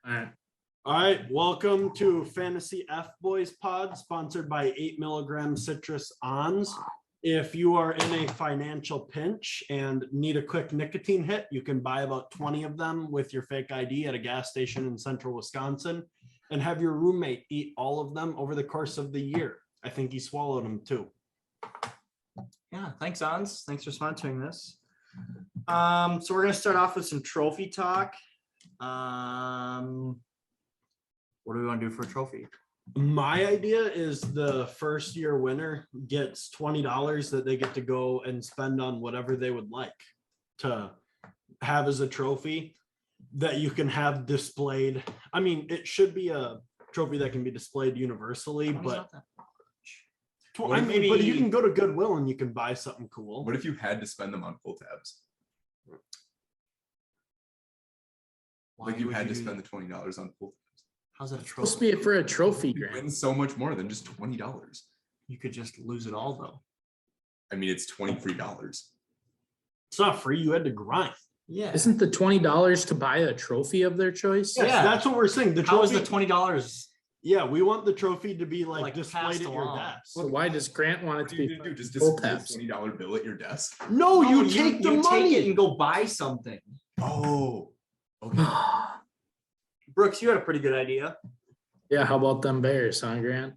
All right. All right, welcome to Fantasy Fbois Pod, sponsored by 8 milligram citrus ons. If you are in a financial pinch and need a quick nicotine hit, you can buy about 20 of them with your fake ID at a gas station in central Wisconsin and have your roommate eat all of them over the course of the year. I think he swallowed them too. Yeah, thanks, Ons. Thanks for sponsoring this. So we're going to start off with some trophy talk. What do we want to do for a trophy? My idea is the first year winner gets $20 that they get to go and spend on whatever they would like to have as a trophy that you can have displayed. I mean, it should be a trophy that can be displayed universally, but What if but you can go to Goodwill and you can buy something cool. What if you had to spend them on pull tabs? Like you had to spend the $20 on pull tabs. How's that a Supposed to trophy? be for a trophy You grant. win so much more than just $20. You could just lose it all, though. I mean, it's $23 free. It's not free. You had to grind. Yeah. Isn't the $20 to buy a trophy of their choice? Yes, Yeah. that's what we're saying. The How is trophy, the $20? Yeah, we want the trophy to be like displayed passed at your along. desk. So why does Grant want it What to do be you do? Just pull display a tabs? $20 bill at your desk? No, you No, take the you money. take it and go buy something. Oh, okay. Brooks, you had a pretty good idea. Yeah, how about them Bears, huh, Grant?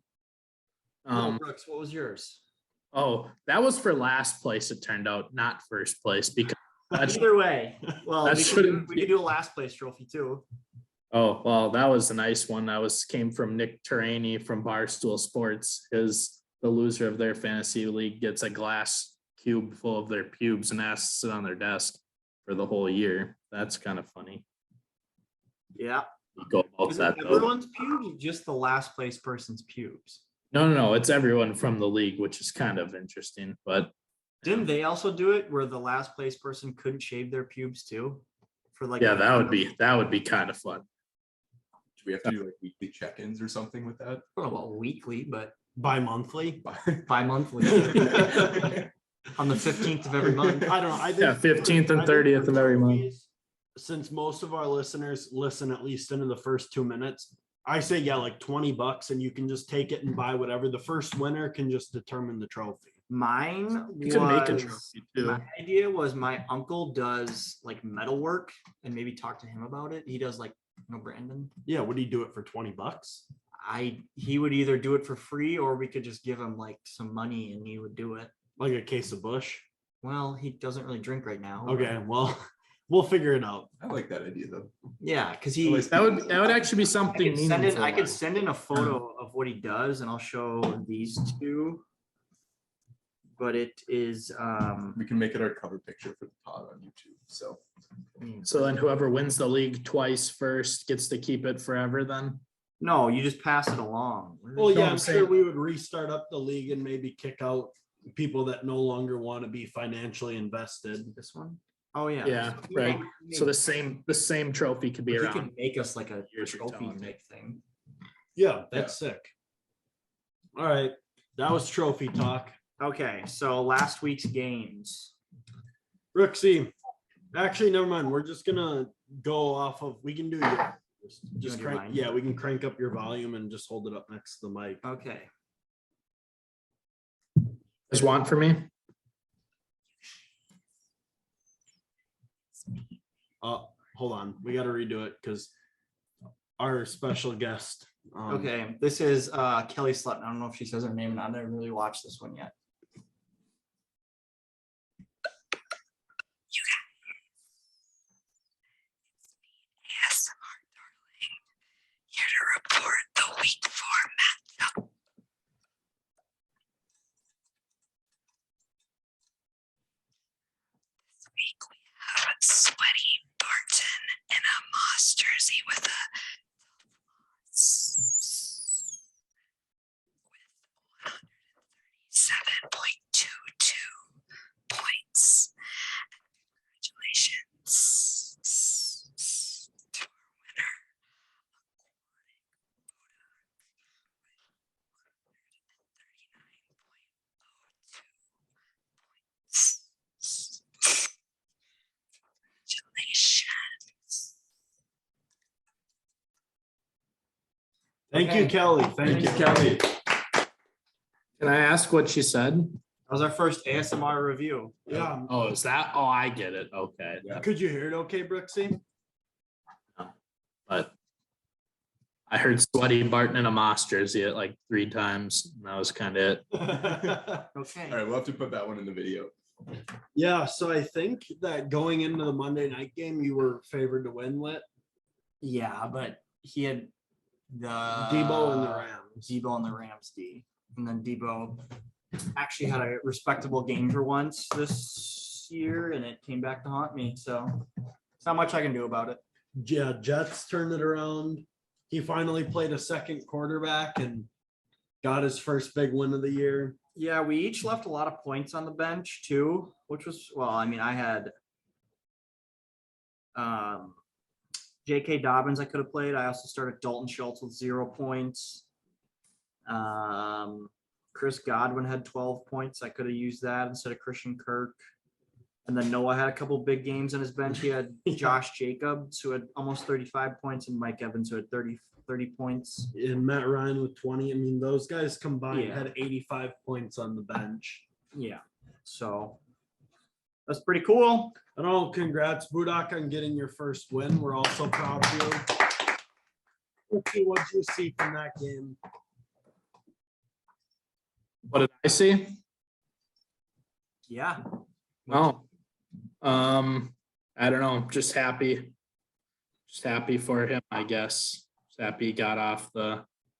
No, Brooks, what was yours? Oh, that was for last place, it turned out, not first place, because that's Either way, well, That we shouldn't could do a last place trophy too. oh well, that was a nice one. That came from Nick Terani from Barstool Sports. The loser of their fantasy league gets a glass cube full of their pubes and has to sit on their desk for the whole year. That's kind of funny. Yeah. You go about Is that it though. everyone's pubes, or just the last place person's pubes? No, it's everyone from the league, which is kind of interesting. But Didn't they also do it where the last place person couldn't shave their pubes too? For like yeah, that would be kind of fun. Do we have to do like weekly check-ins or something with that? I don't know about weekly, but Bi-monthly. bi-monthly. On the 15th of every month. I don't know. I think Yeah, 15th and I think 30th for of every month. trophies, since most of our listeners listen at least into the first 2 minutes, I say yeah, like $20, and you can just take it and buy whatever. The first winner can just determine the trophy. Mine You can make a was, trophy too. my idea was my uncle does like metal work, and maybe talk to him about it. He does like, Brandon. Yeah, would he do it for $20? He would either do it for free, or we could just give him like some money and he would do it. Like a case of Bush? Well, he doesn't really drink right now. Okay, well, we'll figure it out. I like that idea though. Yeah, because That would actually be something meaningful. I could send in a photo of what he does, and I'll show these two. But it is We can make it our cover picture for the pod on YouTube. So So then whoever wins the league twice first gets to keep it forever then? no, you just pass it along. Well, No, yeah, I'm I'm sure saying- we would restart up the league and maybe kick out people that no longer want to be financially invested. This one? Oh yeah. Yeah, right. So the same trophy could be He around. can make us like a Years you're trophy telling me. type thing. Yeah, that's sick. All right, that was trophy talk. Okay, so last week's games. Rooksy, actually, never mind. We're just gonna go off of. We can do just do crank. mine? Yeah, we can crank up your volume and just hold it up next to the mic. Okay. Just want for me? Hold on, we got to redo it because our special guest. Okay, this is Kelly Slutton. I don't know if she says her name, and I never really watched this one yet. ASMR darling, here to report the week 4 matchup. This week we have Sweaty Barton in a Moss jersey with a with 137.22 points. Congratulations to our winner. Congratulations. Thank you, Okay. Kelly. Thank you, Kelly. Can I ask what she said? That was our first ASMR review. Yeah. Oh, is that? Oh, I get it. Okay. Could you hear it okay, Brooksy? But I heard sweaty Barton in a Moss jersey at like 3 times. And that was kind of it. Okay. All right, we'll have to put that one in the video. Yeah, so I think that going into the Monday night game, you were favored to win, Lit. Yeah, but he had the Debo and the Rams. Debo and the Rams D. And then Debo actually had a respectable game for once this year, and it came back to haunt me. So it's not much I can do about it. Yeah, Jets turned it around. He finally played a second quarterback and got his first big win of the year. Yeah, we each left a lot of points on the bench too, which was, well, I mean, I had J.K. Dobbins I could have played. I also started Dalton Schultz with 0 points. Chris Godwin had 12 points. I could have used that instead of Christian Kirk. And then Noah had a couple big games on his bench. He had Josh Jacobs, who had almost 35 points, and Mike Evans, who had 30 points. And Matt Ryan with 20. I mean, those guys combined Yeah. had 85 points on the bench. Yeah. So that's pretty cool. And all congrats, Budak, on getting your first win. We're also proud of you. Okay, what did you see from that game? What did I see? Yeah. Oh, I don't know. Just happy for him, I guess. Just happy he got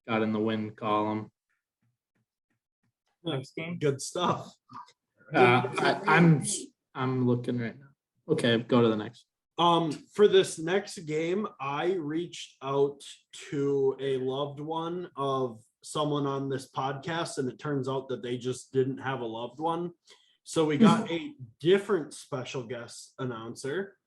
in the win column. Next game. Good stuff. I'm looking right now. Okay, go to the next. For this next game, I reached out to a loved one of someone on this podcast, and it turns out that they just didn't have a loved one. So we got a different special guest announcer.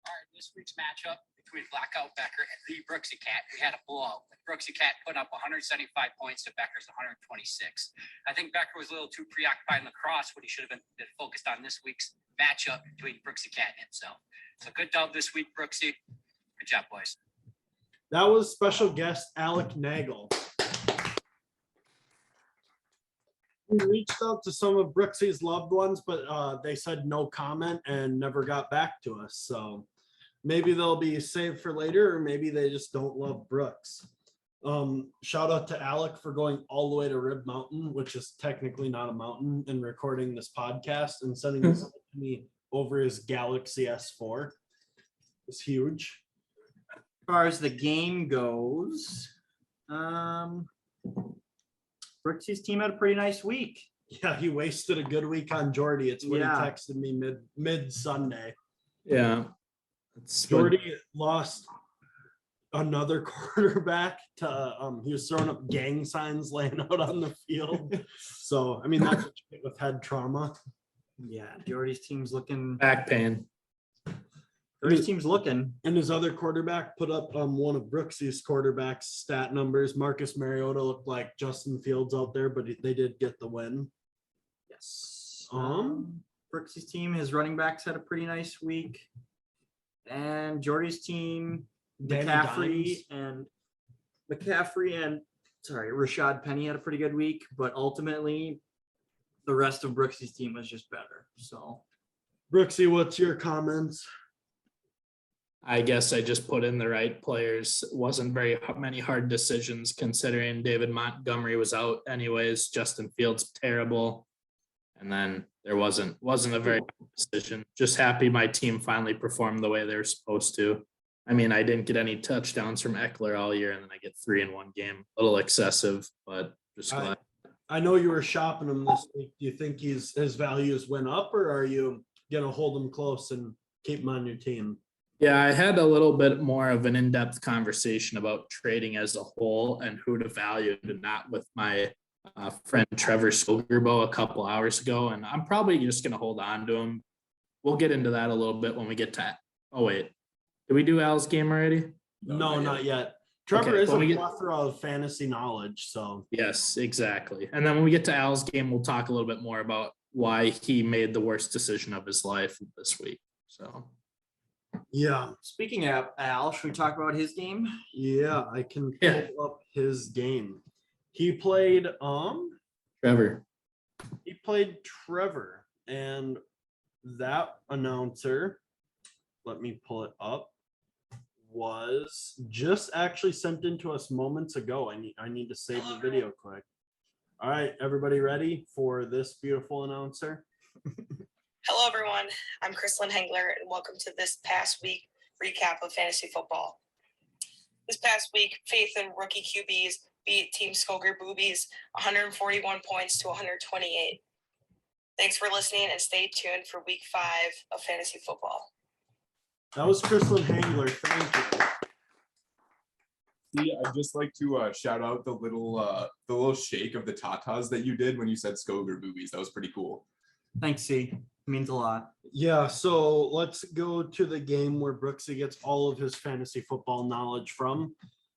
All right, this week's matchup between Blackout Becker and the Brooksy Cat, we had a blowout. Brooksy Cat put up 175 points to Becker's 126. I think Becker was a little too preoccupied in lacrosse when he should have been focused on this week's matchup between Brooksy Cat and himself. So good dub this week, Brooksy. Good job, boys. That was special guest Alec Nagel. We reached out to some of Brooksy's loved ones, but they said no comment and never got back to us. So maybe they'll be saved for later, or maybe they just don't love Brooks. Shout out to Alec for going all the way to Rib Mountain, which is technically not a mountain, and recording this podcast and sending this to me over his Galaxy S4. It's huge. As far as the game goes, Brooksy's team had a pretty nice week. Yeah, he wasted a good week on Jordy. It's what Yeah. he texted me mid Sunday. Yeah. Jordy lost another quarterback to he was throwing up gang signs laying out on the field. So I mean that's what you get with head trauma. Yeah, Jordy's team's looking. Back pain. Jordy's team's looking. And his other quarterback put up one of Brooksy's quarterbacks stat numbers. Marcus Mariota looked like Justin Fields out there, but they did get the win. Yes. Brooksy's team, his running backs had a pretty nice week. And Jordy's team, Danny McCaffrey and Rashad Penny had a pretty good week, but ultimately the rest of Brooksy's team was just better. So Brooksy, what's your comments? I guess I just put in the right players. Wasn't very many hard decisions considering David Montgomery was out anyways. Justin Fields terrible, and then there wasn't a very hard decision. Just happy my team finally performed the way they were supposed to. I mean, I didn't get any touchdowns from Eckler all year, and then I get 3 in one game. A little excessive, but just glad. I know you were shopping him this week. Do you think his values went up, or are you gonna hold him close and keep him on your team? Yeah, I had a little bit more of an in-depth conversation about trading as a whole and who to value and not with my friend Trevor Silgerbo a couple hours ago. And I'm probably just going to hold on to him. We'll get into that a little bit when we get to, oh wait, did we do Al's game already? No, not yet. Trevor Okay, is when we a get- plethora of fantasy knowledge, so. Yes, exactly. And then when we get to Al's game, we'll talk a little bit more about why he made the worst decision of his life this week. So. Yeah, Speaking of Al, should we talk about his game? yeah, I can Yeah. pull up his game. He played Trevor. Trevor, and that announcer, let me pull it up, was just actually sent into us moments ago. I need to save the video quick. All right, everybody ready for this beautiful announcer? Hello, everyone. I'm Chrislyn Hengler, and welcome to this past week recap of fantasy football. This past week, Faith and rookie QBs beat Team Skoger Boobies 141 points to 128. Thanks for listening, and stay tuned for week 5 of fantasy football. That was Chrislyn Hengler. Thank you. See, I'd just like to shout out the little shake of the tatas that you did when you said Skoger boobies. That was pretty cool. Thanks, C. Means a lot. Yeah, so let's go to the game where Brooksy gets all of his fantasy football knowledge from.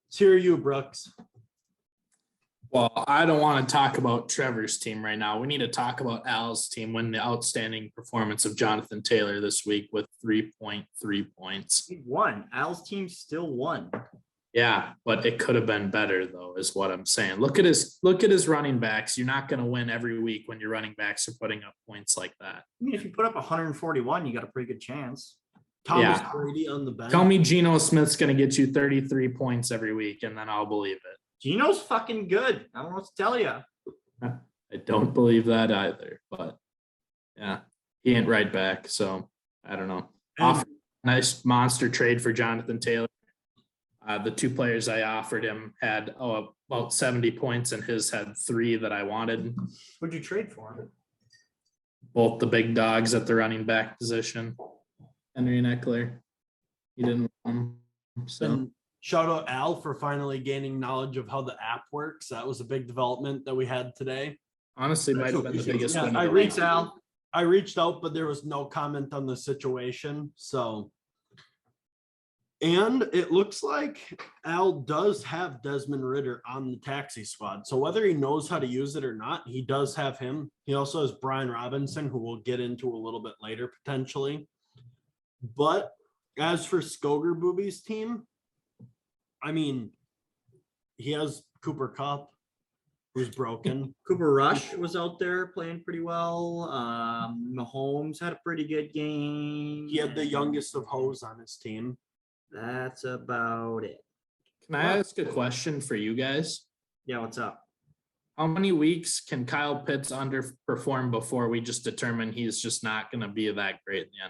Let's hear you, Brooks. Well, I don't want to talk about Trevor's team right now. We need to talk about Al's team when the outstanding performance of Jonathan Taylor this week with 3.3 points. He won. Al's team still won. Yeah, but it could have been better though, is what I'm saying. Look at his running backs. You're not going to win every week when your running backs are putting up points like that. I mean, if you put up 141, you got a pretty good chance. Thomas Yeah. Brady on the bench. Tell me Geno Smith's going to get you 33 points every week, and then I'll believe it. Gino's fucking good. I don't know what to tell you. I don't believe that either, but yeah, he ain't right back. So I don't know. And- Nice monster trade for Jonathan Taylor. The 2 players I offered him had about 70 points, and his had 3 that I wanted. What'd you trade for? Both the big dogs at the running back position. Henry and Eckler. He didn't want him. So And shout out Al for finally gaining knowledge of how the app works. That was a big development that we had today. honestly might have been the biggest Yeah, win. I of the reached week. Al. I reached out, but there was no comment on the situation. So, and it looks like Al does have Desmond Ritter on the taxi squad. So whether he knows how to use it or not, he does have him. He also has Brian Robinson, who we'll get into a little bit later potentially. But as for Skoger Boobies team, I mean, he has Cooper Kupp, who's broken. Cooper Rush was out there playing pretty well. Mahomes had a pretty good game. He had the youngest of hoes on his team. That's about it. Can I ask a question for you guys? Yeah, what's up? How many weeks can Kyle Pitts underperform before we just determine he's just not going to be that great in the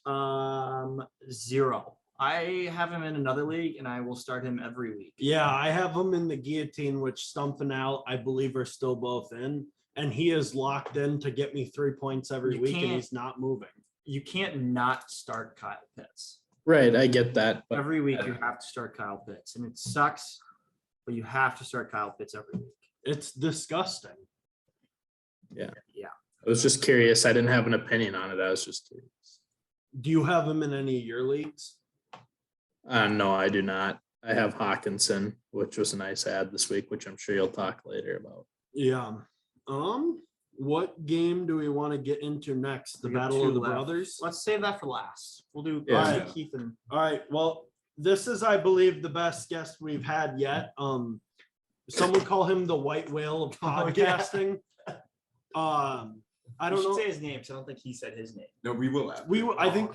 NFL? 0. I have him in another league, and I will start him every week. Yeah, I have him in the guillotine, which Stump and Al, I believe, are still both in. And he is locked in to get me 3 points every You week, and can't- he's not moving. You can't not start Kyle Pitts. Right, I get that, but Every week you have to start Kyle Pitts, and it sucks, but you have to start Kyle Pitts every week. It's disgusting. I was just curious. I didn't have an opinion on it. I was just curious. Do you have him in any of your leagues? No, I do not. I have Hawkinson, which was a nice ad this week, which I'm sure you'll talk later about. Yeah. What game do we want to get into next? The We got Battle 2 of the left. Brothers? Let's save that for last. We'll do Yeah. Keith and All right. Well, this is, I believe, the best guest we've had yet. Someone call him the white whale of Oh, yeah. podcasting. I don't know. say his name, because I don't think he said his name. No, we will. After.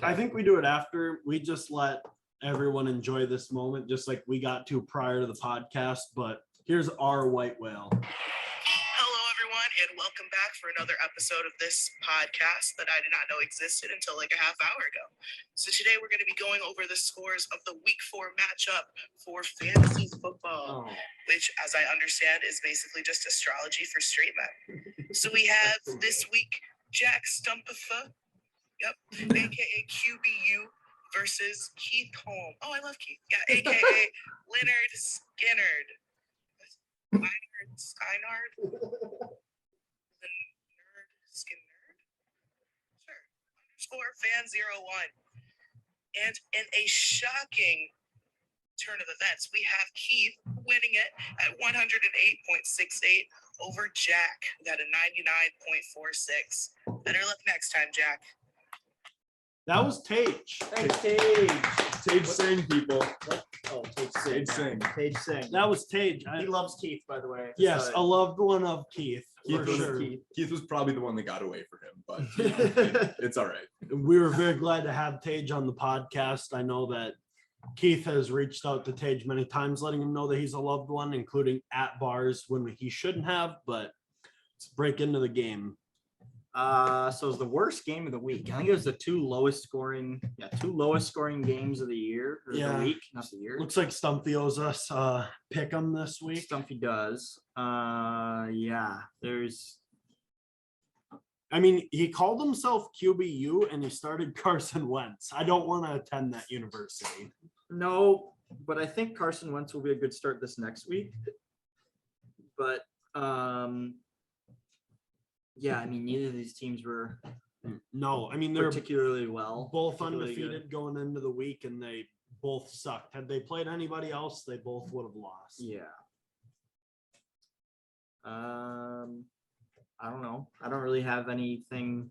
I think we do it after. We just let everyone enjoy this moment, just like we got to prior to the podcast. But here's our white whale. Hello, everyone, and welcome back for another episode of this podcast that I did not know existed until like a half hour ago. So today we're going to be going over the scores of the Week 4 matchup for fantasy football, which, as I understand, is basically just astrology for straight men. So we have this week Jack Stumpatha, yep, aka QBU, versus Keith Holm. Oh, I love Keith. Yeah, aka Leonard Skinnard. Skynard? The nerd Skinnard? Sure. Underscore fan01. And in a shocking turn of events, we have Keith winning it at 108.68 over Jack, who got a 99.46. Better luck next time, Jack. That was Tage. Thanks, Tage. Sage Sang, people. Oh, Tage Sage Singh. Sang. Tage Singh. That was Tage. He loves Keith, by the way. Yes, a loved one of Keith, Keith for was, sure. Keith was probably the one that got away for him, but it's all right. We were very glad to have Tage on the podcast. I know that Keith has reached out to Tage many times, letting him know that he's a loved one, including at bars when he shouldn't have, but let's break into the game. So it was the worst game of the week. I think it was the two lowest scoring games of the year or Yeah. the week, not the year. Looks like Stumpy owes us pick 'em this week. Stumpy does. Yeah, there's I mean, he called himself QBU and he started Carson Wentz. I don't want to attend that university. no, but I think Carson Wentz will be a good start this next week. But yeah, I mean, neither of these teams were No, I mean, they're particularly well. both particularly good. undefeated going into the week and they both sucked. Had they played anybody else, they both would have lost. Yeah. I don't know. I don't really have anything.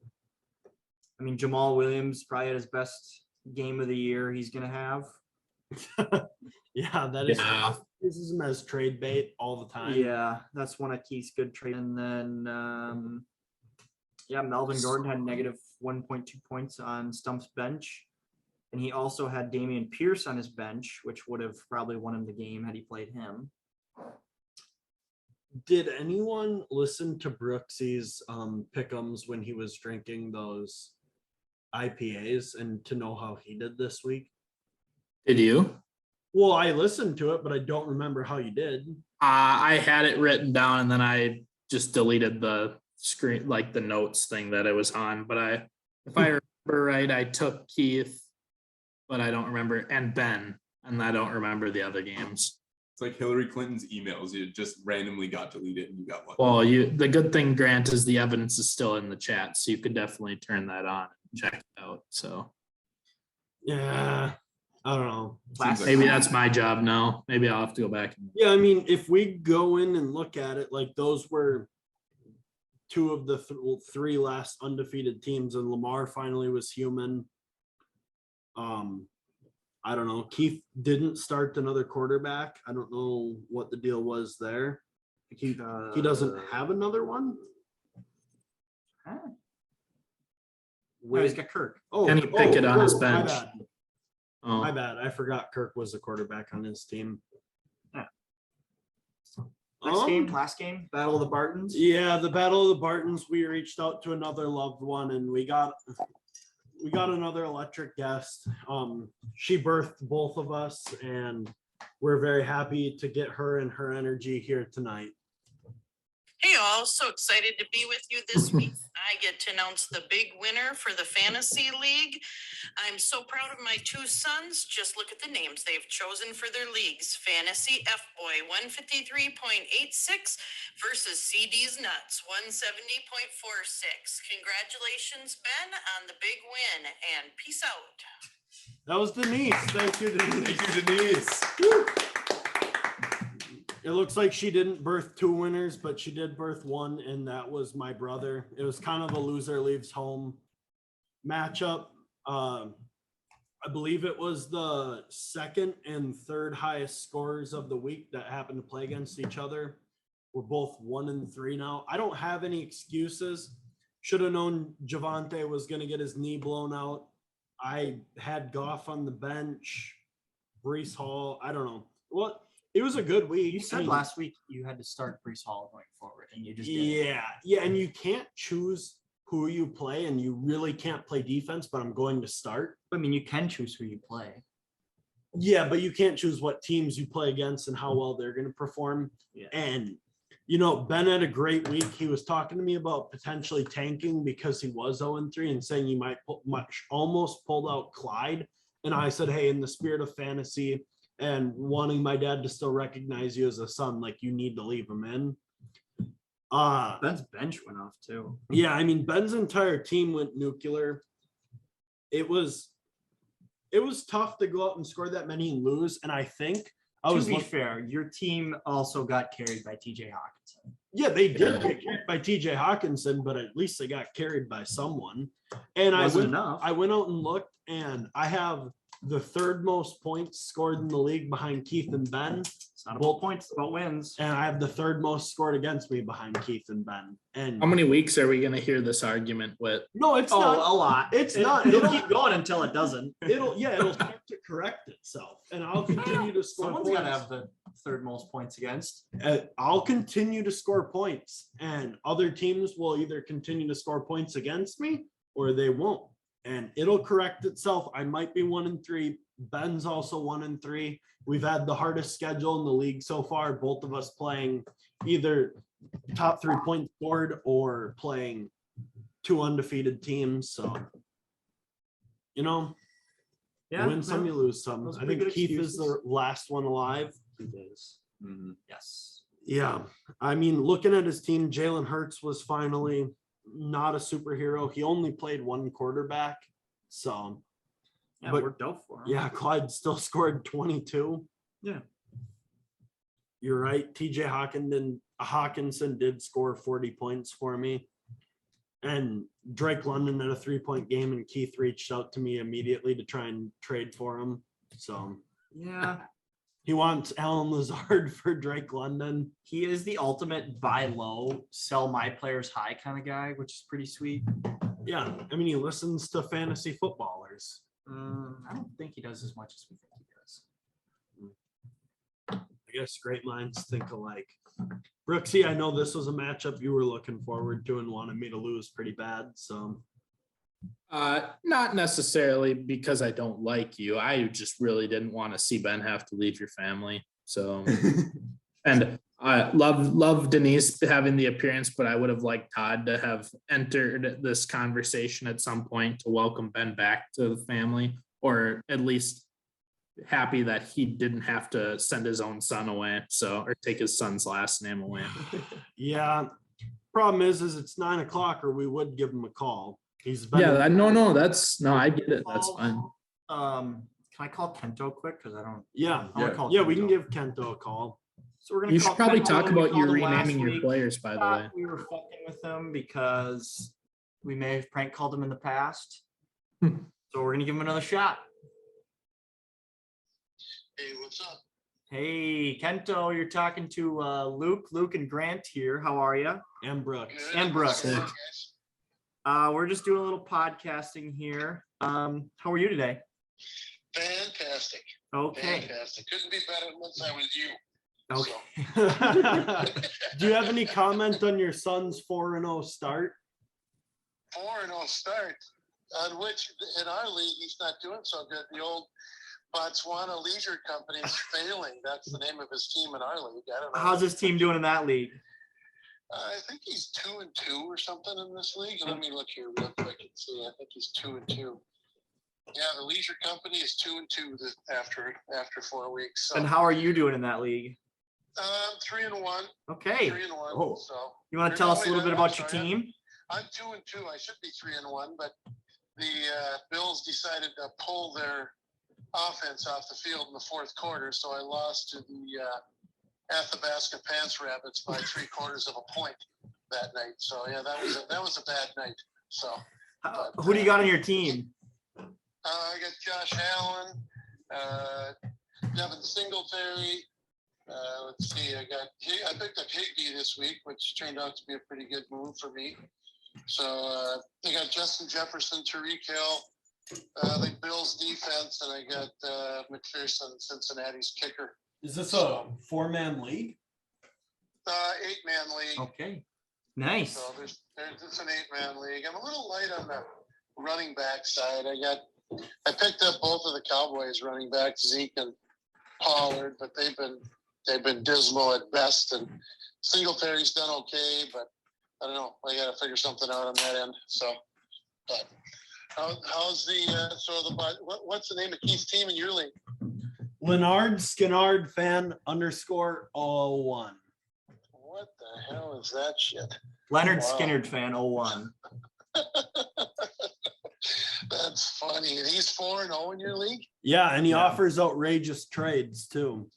I mean, Jamal Williams probably had his best game of the year he's gonna have. Yeah, that is Yeah. this is him as trade bait all the time. Yeah, that's one of Keith's good trade. And then yeah, Melvin Gordon had negative 1.2 points on Stump's bench. And he also had Damian Pierce on his bench, which would have probably won him the game had he played him. Did anyone listen to Brooksy's pick'ems when he was drinking those IPAs and to know how he did this week? Did you? Well, I listened to it, but I don't remember how you did. I had it written down and then I just deleted the screen, like the notes thing that it was on. But if I remember right, I took Keith, but I don't remember, and Ben, and I don't remember the other games. It's like Hillary Clinton's emails. You just randomly got deleted and you got lucky. Well, the good thing, Grant, is the evidence is still in the chat, so you could definitely turn that on and check it out. So Yeah, I don't know. Seems like- maybe that's my job now. Maybe I'll have to go back. Yeah, I mean, if we go in and look at it, like those were two of the three last undefeated teams, and Lamar finally was human. I don't know. Keith didn't start another quarterback. I don't know what the deal was there. He doesn't have another one. Where he's got Kirk. Oh, Can he pick it on his Kirk, bench? My Oh, bad. I forgot Kirk was the quarterback on his team. Next game, last game, Battle of the Bartons. Yeah, the Battle of the Bartons. We reached out to another loved one, and we got another electric guest. She birthed both of us, and we're very happy to get her and her energy here tonight. Hey all, so excited to be with you this week. I get to announce the big winner for the Fantasy League. I'm so proud of my two sons. Just look at the names they've chosen for their leagues. Fantasy Fboi 153.86 versus CD's Nuts 170.46. Congratulations, Ben, on the big win, and peace out. That was Denise. Thank you, Denise. Thank you, Denise. It looks like she didn't birth two winners, but she did birth one, and that was my brother. It was kind of a loser leaves home matchup. I believe it was the second and third highest scorers of the week that happened to play against each other. We're both 1-3 now. I don't have any excuses. Should have known Javante was going to get his knee blown out. I had Goff on the bench, Brees Hall. I don't know what. It was a good week. You said last week you had to start Brees Hall going forward, and you just did. Yeah, and you can't choose who you play, and you really can't play defense, but I'm going to start. I mean, you can choose who you play. Yeah, but you can't choose what teams you play against and how well they're going to perform. Yeah. And, Ben had a great week. He was talking to me about potentially tanking because he was 0-3 and saying he might almost pulled out Clyde. And I said, hey, in the spirit of fantasy and wanting my dad to still recognize you as a son, like you need to leave him in. Ben's bench went off too. Yeah, I mean, Ben's entire team went nuclear. It was tough to go out and score that many and lose. And I think To be fair, your team also got carried by TJ Hawkinson. Yeah, they did get carried by TJ Hawkinson, but at least they got carried by someone. And Wasn't enough. I went out and looked, and I have the third most points scored in the league behind Keith and Ben. It's not about points, it's about wins. And I have the third most scored against me behind Keith and Ben. And How many weeks are we gonna hear this argument with? no, it's Oh, not. a lot. It's not. It'll keep going until it doesn't. It'll start to correct itself, and I'll continue to score Someone's points. gotta have the third most points against. I'll continue to score points, and other teams will either continue to score points against me or they won't. And it'll correct itself. I might be 1-3. Ben's also 1-3. We've had the hardest schedule in the league so far, both of us playing either top 3 points scored or playing 2 undefeated teams. So, you know, you win some, you lose some. those are I pretty think good Keith is excuses. the last one alive. Mhm. Yes. Yeah, I mean, looking at his team, Jalen Hurts was finally not a superhero. He only played one quarterback. So, Yeah, But- worked out for him. yeah, Clyde still scored 22. Yeah. You're right. TJ Hawkinson did score 40 points for me. And Drake London had a 3-point game, and Keith reached out to me immediately to try and trade for him. So Yeah. he wants Alan Lazard for Drake London. He is the ultimate buy low, sell my players high kind of guy, which is pretty sweet. Yeah, I mean, he listens to fantasy footballers. I don't think he does as much as we think he does. I guess great minds think alike. Brooksy, I know this was a matchup you were looking forward to and wanted me to lose pretty bad. So Not necessarily because I don't like you. I just really didn't want to see Ben have to leave your family. So, and I love Denise having the appearance, but I would have liked Todd to have entered this conversation at some point to welcome Ben back to the family, or at least happy that he didn't have to send his own son away. So, or take his son's last name away. yeah, problem is it's 9 o'clock, or we would give him a call. He's been Yeah, no, I get it. That's fine. Can I call Kento quick? Because I don't. yeah, I wanna call yeah. We can Kento. give Kento a call. So we're gonna. You call should probably Kento. talk We about you called him last renaming your week. players, by the way. Thought we were fucking with him because we may have prank called him in the past. So we're gonna give him another shot. Hey, what's up? Hey, Kento, you're talking to Luke and Grant here. How are you? And Brooks. Good. And Brooks. What's up, guys? We're just doing a little podcasting here. How are you today? Fantastic. Okay. Fantastic. Couldn't be better once I was you. Okay. Do you have any comment on your son's 4-0 start? 4-0 start, on which in our league he's not doing so good. The old Botswana Leisure Company is failing. That's the name of his team in our league. I don't know. How's this team doing in that league? I think he's 2-2 or something in this league. Let me look here real quick and see. I think he's 2-2. Yeah, the Leisure Company is 2-2 after 4 weeks. So, And how are you doing in that league? 3-1. Okay. 3-1. Oh. So You want to tell us a little bit about your team? I'm 2-2. I should be 3-1, but the Bills decided to pull their offense off the field in the fourth quarter, so I lost to the Athabasca Pants Rabbits by 3/4 of a point that night. So yeah, that was a bad night. So Who do you got on your team? I got Josh Allen, Devin Singletary. Let's see, I picked up Higbee this week, which turned out to be a pretty good move for me. So I got Justin Jefferson, Tyreek Hill, the Bills defense, and I got McPherson, Cincinnati's kicker. Is this a 4-man league? 8-man league. Okay. Nice. So it's an 8-man league. I'm a little light on the running back side. I picked up both of the Cowboys running backs, Zeke and Pollard, but they've been dismal at best. And Singletary's done okay, but I don't know. I got to figure something out on that end. So, but how's what's the name of Keith's team in your league? Leonard Skinnard fan _01. What the hell is that shit? Leonard Wow. Skinnard fan 01. That's funny. And he's 4-0 in your league? Yeah, and he Yeah. offers outrageous trades too.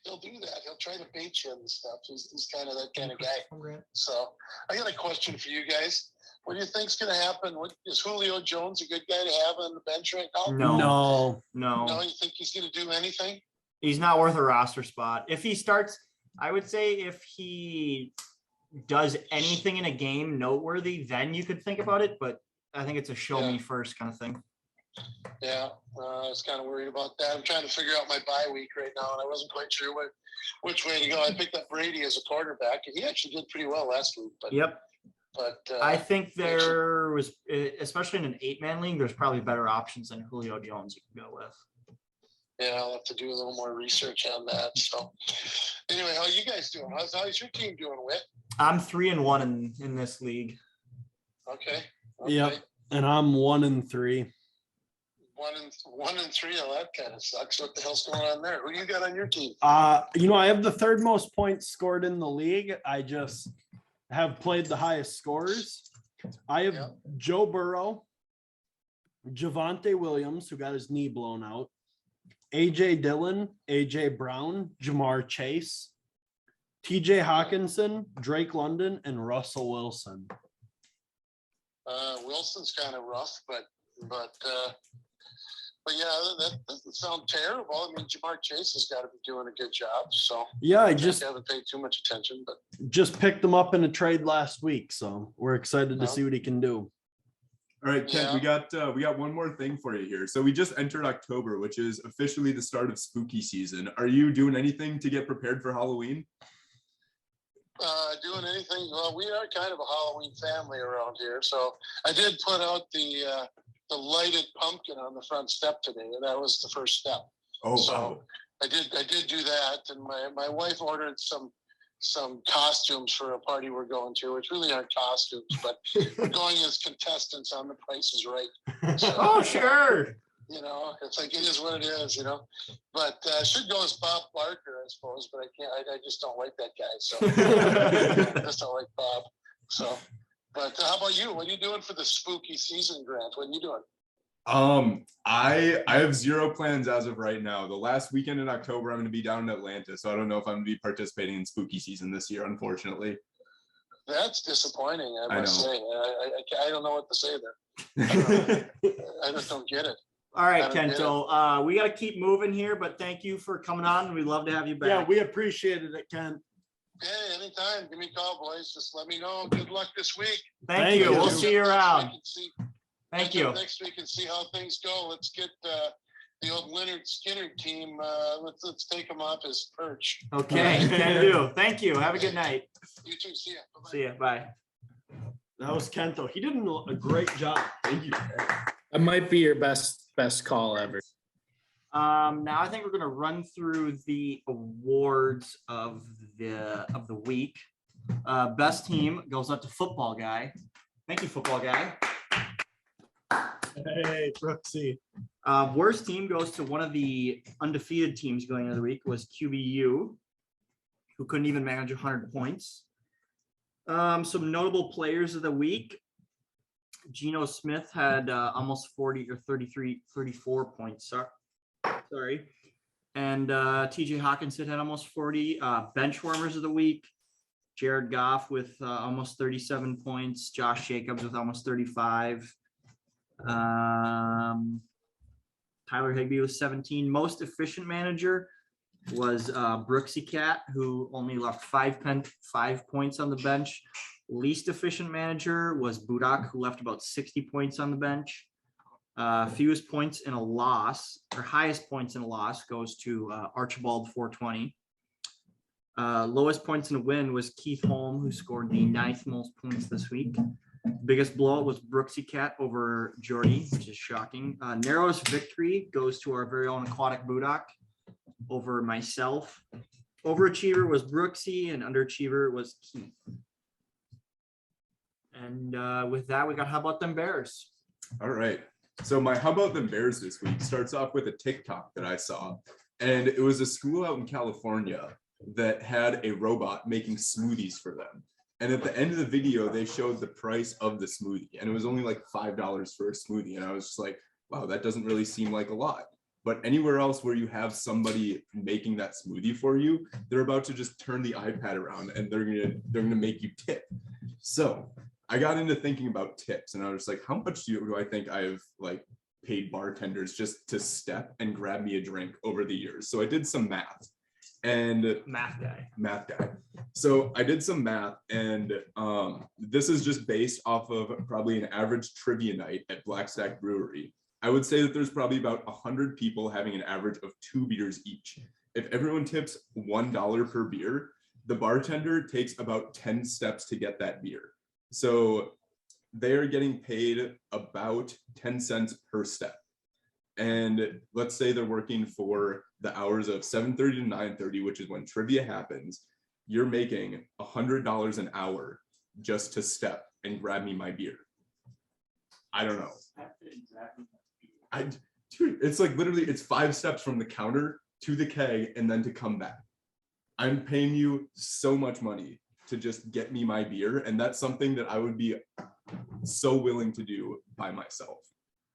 He'll do that. He'll try to bait you and stuff. He's kind of that kind of guy. So I got a question for you guys. What do you think's going to happen? Is Julio Jones a good guy to have on the bench right now? No. No, you think he's going to do anything? He's not worth a roster spot. If he starts, I would say if he does anything in a game noteworthy, then you could think about it. But I think it's a show me first kind of thing. Yeah, I was kind of worried about that. I'm trying to figure out my bye week right now, and I wasn't quite sure which way to go. I picked up Brady as a quarterback, and he actually did pretty well last week. But I think there was, especially in an 8-man league, there's probably better options than Julio Jones you can go with. Yeah, I'll have to do a little more research on that. So anyway, how you guys doing? How's your team doing, Whit? I'm 3-1 in this league. Okay. Yep. And I'm 1-3. 1-3. Oh, that kind of sucks. What the hell's going on there? Who you got on your team? I have the third most points scored in the league. I just have played the highest scores. I have Joe Burrow, Javonte Williams, who got his knee blown out, AJ Dillon, AJ Brown, Jamar Chase, TJ Hawkinson, Drake London, and Russell Wilson. Wilson's kind of rough, but yeah, that doesn't sound terrible. I mean, Jamar Chase has got to be doing a good job. So yeah, I haven't paid too much attention, but just picked him up in a trade last week, so we're excited to see what he can do. All right, Kent, we got one more thing for you here. So we just entered October, which is officially the start of spooky season. Are you doing anything to get prepared for Halloween? Doing anything? Well, we are kind of a Halloween family around here. So I did put out the lighted pumpkin on the front step today, and that was the first step. Oh, so wow. I did do that, and my wife ordered some costumes for a party we're going to, which really aren't costumes, but we're going as contestants on The Price is Right. So, oh, sure. It's like, it is what it is, but should go as Bob Barker, I suppose, but I can't, I just don't like that guy. So I just don't like Bob. So, but how about you? What are you doing for the spooky season, Grant? What are you doing? I have zero plans as of right now. The last weekend in October, I'm going to be down in Atlanta, so I don't know if I'm going to be participating in spooky season this year, unfortunately. That's disappointing, I must say. I don't know what to say there. I just don't get it. All right, Kento, we got to keep moving here, but thank you for coming on. We'd love to have you back. Yeah, we appreciated it, Ken. Hey, anytime. Give me a call, boys. Just let me know. Good luck this week. Thank you. We'll see you around. Thank you. Next week and see how things go. Let's get the old Leonard Skinner team. Let's take him off his perch. Okay, can do. Thank you. Have a good night. You too. See ya. Bye-bye. See ya. Bye. That was Kento. He did a great job. Thank you. That might be your best call ever. Now I think we're gonna run through the awards of the week. Best team goes up to Football Guy. Thank you, Football Guy. Hey, Brooksy. Worst team goes to one of the undefeated teams going into the week was QBU, who couldn't even manage 100 points. Some notable players of the week. Geno Smith had almost 40 or 34 points. Sorry. And TJ Hawkinson had almost 40. Bench warmers of the week. Jared Goff with almost 37 points. Josh Jacobs with almost 35. Tyler Higbee was 17. Most efficient manager was Brooksy Cat, who only left 5 points on the bench. Least efficient manager was Budak, who left about 60 points on the bench. Fewest points in a loss, or highest points in a loss, goes to Archibald 420. Lowest points in a win was Keith Holm, who scored the 9th most points this week. Biggest blowout was Brooksy Cat over Jordy, which is shocking. Narrowest victory goes to our very own Aquatic Budak over myself. Overachiever was Brooksy, and underachiever was Keith. And with that, we got How About Them Bears? All right. So my How About Them Bears this week starts off with a TikTok that I saw. And it was a school out in California that had a robot making smoothies for them. And at the end of the video, they showed the price of the smoothie. And it was only like $5 for a smoothie. And I was just like, wow, that doesn't really seem like a lot. But anywhere else where you have somebody making that smoothie for you, they're about to just turn the iPad around and they're gonna make you tip. So I got into thinking about tips, and I was like, how much do I think I've like paid bartenders just to step and grab me a drink over the years? So I did some math. And Math guy. So I did some math, and this is just based off of probably an average trivia night at Black Stack Brewery. I would say that there's probably about 100 people having an average of 2 beers each. If everyone tips $1 per beer, the bartender takes about 10 steps to get that beer. So they are getting paid about 10 cents per step. And let's say they're working for the hours of 7:30 to 9:30, which is when trivia happens. You're making $100 an hour just to step and grab me my beer. I don't know. Dude, it's like literally, it's 5 steps from the counter to the keg and then to come back. I'm paying you so much money to just get me my beer, and that's something that I would be so willing to do by myself.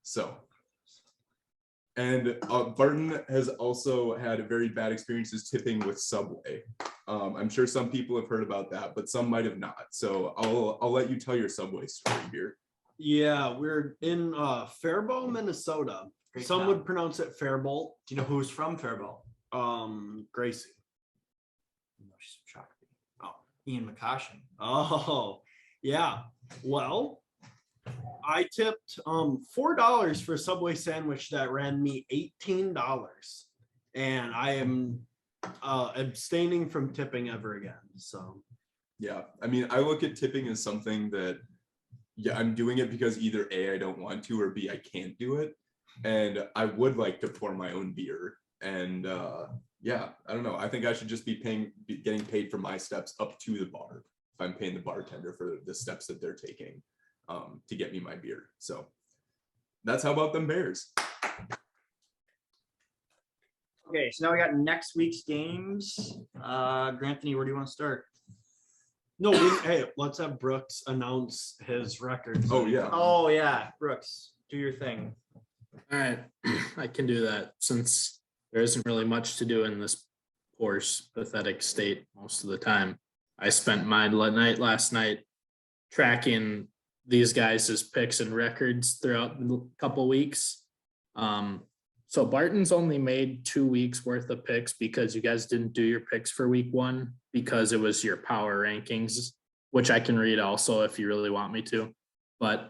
So, and Barton has also had very bad experiences tipping with Subway. I'm sure some people have heard about that, but some might have not. So I'll let you tell your Subway story here. Yeah, we're in Faribault, Minnesota. Great Some town. would pronounce it Faribault. Do you know who's from Faribault? Gracie. No, she's from Shakopee. Oh, Ian McCoshen. Oh, yeah. Well, I tipped $4 for a Subway sandwich that ran me $18, and I am abstaining from tipping ever again. So Yeah, I mean, I look at tipping as something that, yeah, I'm doing it because either A, I don't want to, or B, I can't do it. And I would like to pour my own beer. And yeah, I don't know. I think I should just be getting paid for my steps up to the bar if I'm paying the bartender for the steps that they're taking to get me my beer. So that's how about them Bears. Okay, so now we got next week's games. Granthony, where do you want to start? no, hey, let's have Brooks announce his records. Oh, yeah. Oh yeah, Brooks, do your thing. All right, I can do that since there isn't really much to do in this poor, pathetic state most of the time. I spent my night last night tracking these guys' picks and records throughout the couple weeks. So Barton's only made 2 weeks worth of picks because you guys didn't do your picks for week 1 because it was your power rankings, which I can read also if you really want me to. But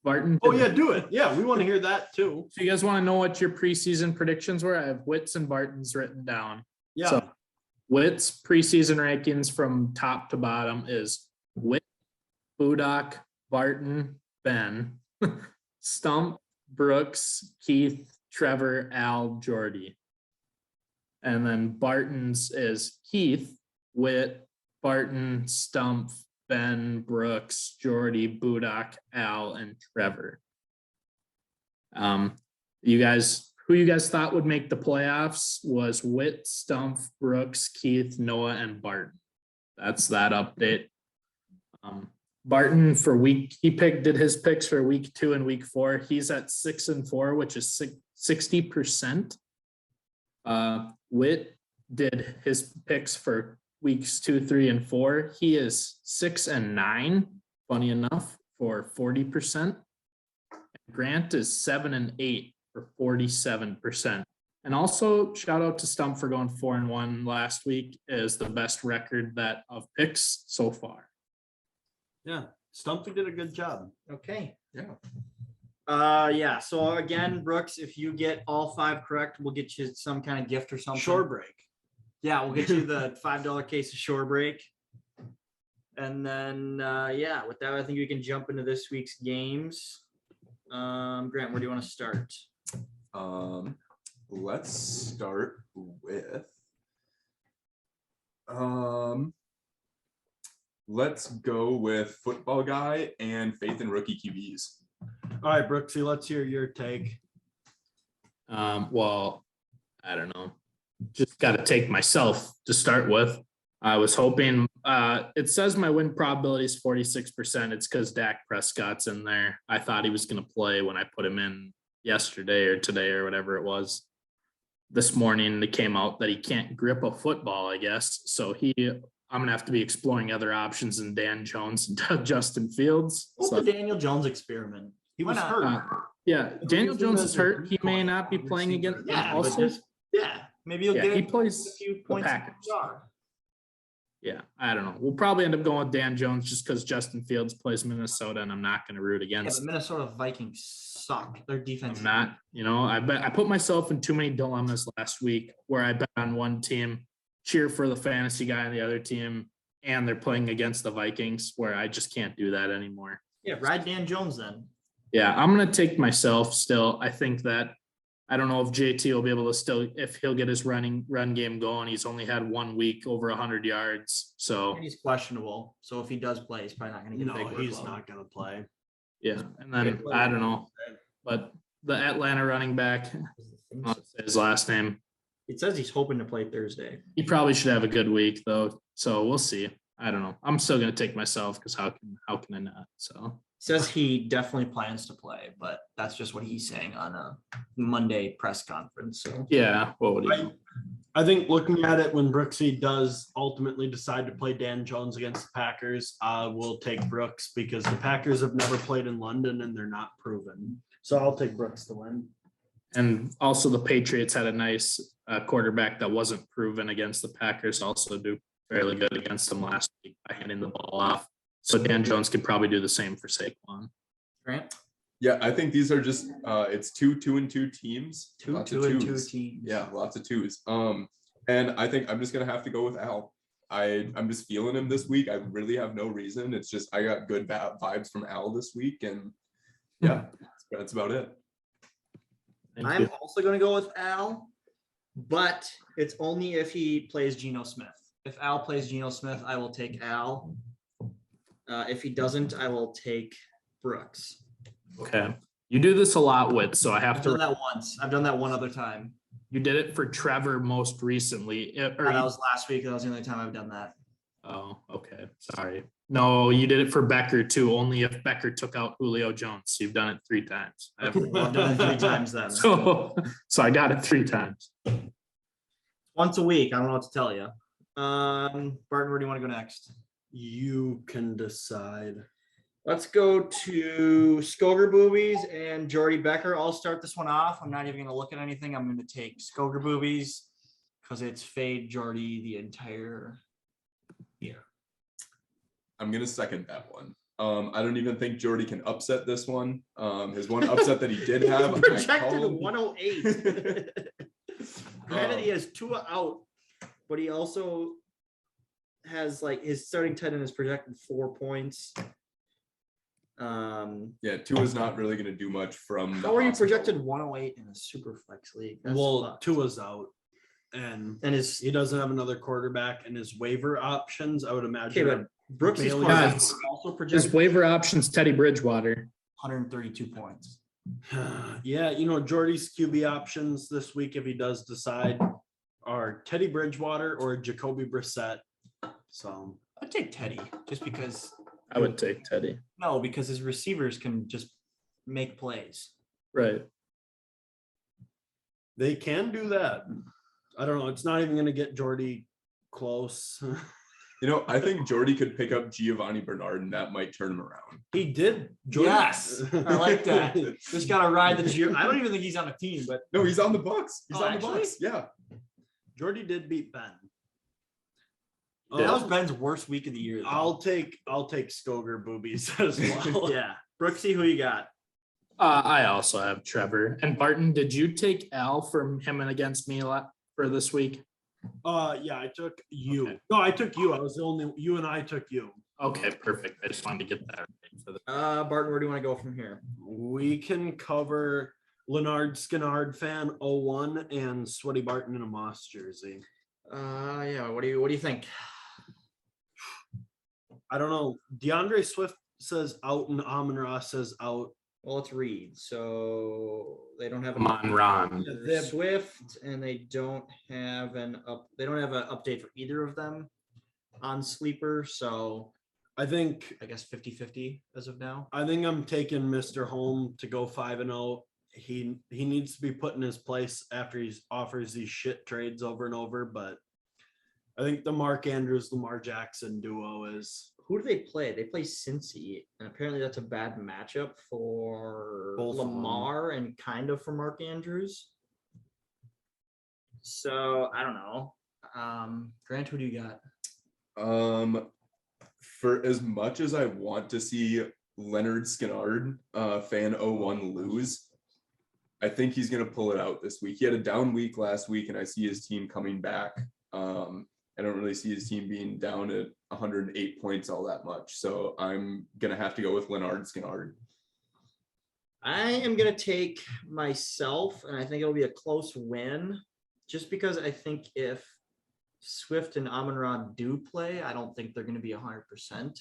Barton. Oh yeah, do it. Yeah, we want to hear that too. So you guys want to know what your preseason predictions were? I have Witt's and Barton's written down. Yeah. So Witt's preseason rankings from top to bottom is Witt, Budak, Barton, Ben, Stump, Brooks, Keith, Trevor, Al, Jordy. And then Barton's is Keith, Witt, Barton, Stump, Ben, Brooks, Jordy, Budak, Al, and Trevor. Who you guys thought would make the playoffs was Witt, Stump, Brooks, Keith, Noah, and Barton. That's that update. Barton did his picks for week 2 and week 4. He's at 6-4, which is 60%. Witt did his picks for weeks 2, 3, and 4. He is 6-9, funny enough, for 40%. Grant is 7-8 for 47%. And also shout out to Stump for going 4-1 last week, is the best record of picks so far. Yeah, Stumpy did a good job. Okay. Yeah. Yeah. So again, Brooks, if you get all 5 correct, we'll get you some kind of gift or something. Shore break. Yeah, we'll get you the $5 case of Shore Break. And then yeah, with that, I think we can jump into this week's games. Grant, where do you want to start? Let's start with let's go with Football Guy and Faith and Rookie QBs. All right, Brooksy, let's hear your take. Well, I don't know. Just got to take myself to start with. I was hoping, it says my win probability is 46%. It's because Dak Prescott's in there. I thought he was going to play when I put him in yesterday or today or whatever it was. this morning it came out that he can't grip a football, I guess. So I'm gonna have to be exploring other options than Dan Jones and Justin Fields. What's So, the Daniel Jones experiment? He Why was not? hurt. yeah, Daniel Use him Jones as is a hurt. He may decoy not be wide playing receiver. again. Yeah, Also, but just maybe you'll yeah, get he a plays few the points. Packers. Yeah, I don't know. We'll probably end up going with Dan Jones just because Justin Fields plays Minnesota, and I'm not going to root Yeah, against. but Minnesota Vikings suck. Their defense. I'm not. I put myself in too many dilemmas last week where I bet on one team, cheer for the fantasy guy on the other team, and they're playing against the Vikings, where I just can't do that anymore. Yeah, ride Dan Jones then. Yeah, I'm going to take myself still. I think that I don't know if JT will be able to if he'll get his run game going. He's only had 1 week over 100 yards. So And he's questionable. So if he does play, he's probably not going to get a No, big he's workload. not gonna play. yeah, and then I don't know, but the Atlanta running back, I'll say his last name. It says he's hoping to play Thursday. He probably should have a good week though. So we'll see. I don't know. I'm still gonna take myself because how can I not? So Says he definitely plans to play, but that's just what he's saying on a Monday press conference. So yeah, what would he do? I think looking at it, when Brooksy does ultimately decide to play Dan Jones against the Packers, we'll take Brooks because the Packers have never played in London and they're not proven. So I'll take Brooks to win. And also the Patriots had a nice quarterback that wasn't proven against the Packers, also do fairly good against them last week by handing the ball off. So Dan Jones could probably do the same for Saquon. Grant, Yeah, I think these are just it's 2-2-2 teams. Lots of 2-2-2 twos. teams. Yeah, lots of twos. And I think I'm just gonna have to go with Al. I'm just feeling him this week. I really have no reason. It's just I got good vibes from Al this week, and yeah, that's about it. Thank I'm you. also going to go with Al, but it's only if he plays Geno Smith. If Al plays Geno Smith, I will take Al. If he doesn't, I will take Brooks. Okay. You do this a lot with, so I have I've to. done that once. I've done that one other time. You did it for Trevor most recently. That was last week. That was the only time I've done that. Oh, okay. Sorry. No, you did it for Becker too, only if Becker took out Julio Jones. You've done it 3 times. Well, I've done it 3 times then. So I got it 3 times. Once a week. I don't know what to tell you. Barton, where do you want to go next? You can decide. Let's go to Skoger Boobies and Jordy Becker. I'll start this one off. I'm not even going to look at anything. I'm going to take Skoger Boobies because it's fade Jordy the entire year. I'm gonna second that one. I don't even think Jordy can upset this one. His one upset that he did have, I Projected called. 108. Granted, he has Tua out, but he also has like his starting tight end is projected 4 points. Yeah, Tua's not really gonna do much from. How are you projected 108 in a super flex league? That's Well, fucked. Tua's out. And his he doesn't have another quarterback, and his waiver options, I would imagine. okay, but Brooks is Bailey- also His projected waiver options, Teddy Bridgewater. 132 points. Yeah, Jordy's QB options this week, if he does decide, are Teddy Bridgewater or Jacoby Brissett. So I'd take Teddy just because I would take Teddy. because his receivers can just make plays. Right. they can do that. I don't know. It's not even going to get Jordy close. I think Jordy could pick up Giovanni Bernard, and that might turn him around. He did. Jordy. Yes, I like that. Just gotta ride the Gio. I don't even think he's on a team, but No, he's on the Bucks. He's Oh, on the actually? Bucks. Yeah. Jordy did beat Ben. that was Ben's worst week of the year. though. I'll take Skoger Boobies as well. Yeah, Brooksy, who you got? I also have Trevor. And Barton, did you take Al from him and against me for this week? Yeah, I took you. Okay. No, I took you. I was the only you and I took you. Okay, perfect. I just wanted to get that right for the Barton, where do you want to go from here? We can cover Leonard Skinnard fan 01 and Sweaty Barton in a Moss jersey. Yeah. What do you think? I don't know. DeAndre Swift says out and Amon Ross says out. Well, let's read. So they don't have Come on, Ron. They have- Swift, and they don't have They don't have an update for either of them on Sleeper. So I think I guess 50-50 as of now. I'm taking Mr. Home to go 5-0 he needs to be put in his place after he offers these shit trades over and over. But I think the Mark Andrews, Lamar Jackson duo is Who do they play? They play Cincy, and apparently that's a bad matchup for Both of them. Lamar and kind of for Mark Andrews. So I don't know. Grant, who do you got? For as much as I want to see Leonard Skinnard, fan 01 lose, I think he's gonna pull it out this week. He had a down week last week, and I see his team coming back. I don't really see his team being down at 108 points all that much. So I'm gonna have to go with Leonard Skinnard. I am gonna take myself, and I think it'll be a close win, just because I think if Swift and Amon-Ra do play, I don't think they're gonna be 100%.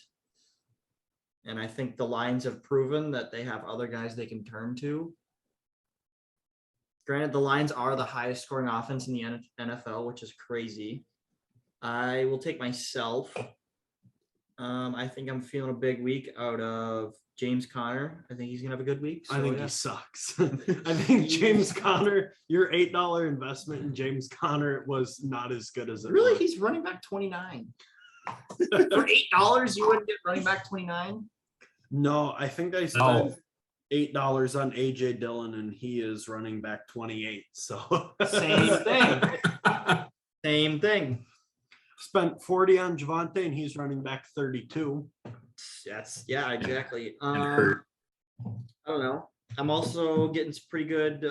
And I think the Lions have proven that they have other guys they can turn to. Granted, the Lions are the highest scoring offense in the NFL, which is crazy. I will take myself. I think I'm feeling a big week out of James Conner. I think he's gonna have a good week. I so, think yeah. he sucks. I think James Conner, your $8 investment in James Conner was not as good as it Really, looked. he's running back 29. For $8, you wouldn't get running back 29. No, I think I spent $8 on AJ Dillon and he is running back 28. So Same thing. Same thing. Spent 40 on Javante and he's running back 32. Yes. Yeah. Exactly. And hurt. I don't know. I'm also getting some pretty good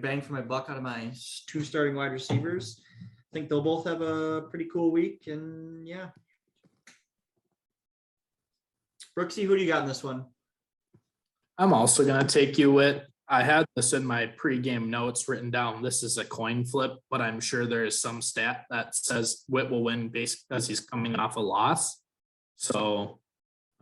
bang for my buck out of my two starting wide receivers. I think they'll both have a pretty cool week, and yeah. Brooksy, who do you got in this one? I'm also gonna take you with. I had this in my pregame notes written down. This is a coin flip, but I'm sure there is some stat that says Witt will win based because he's coming off a loss. So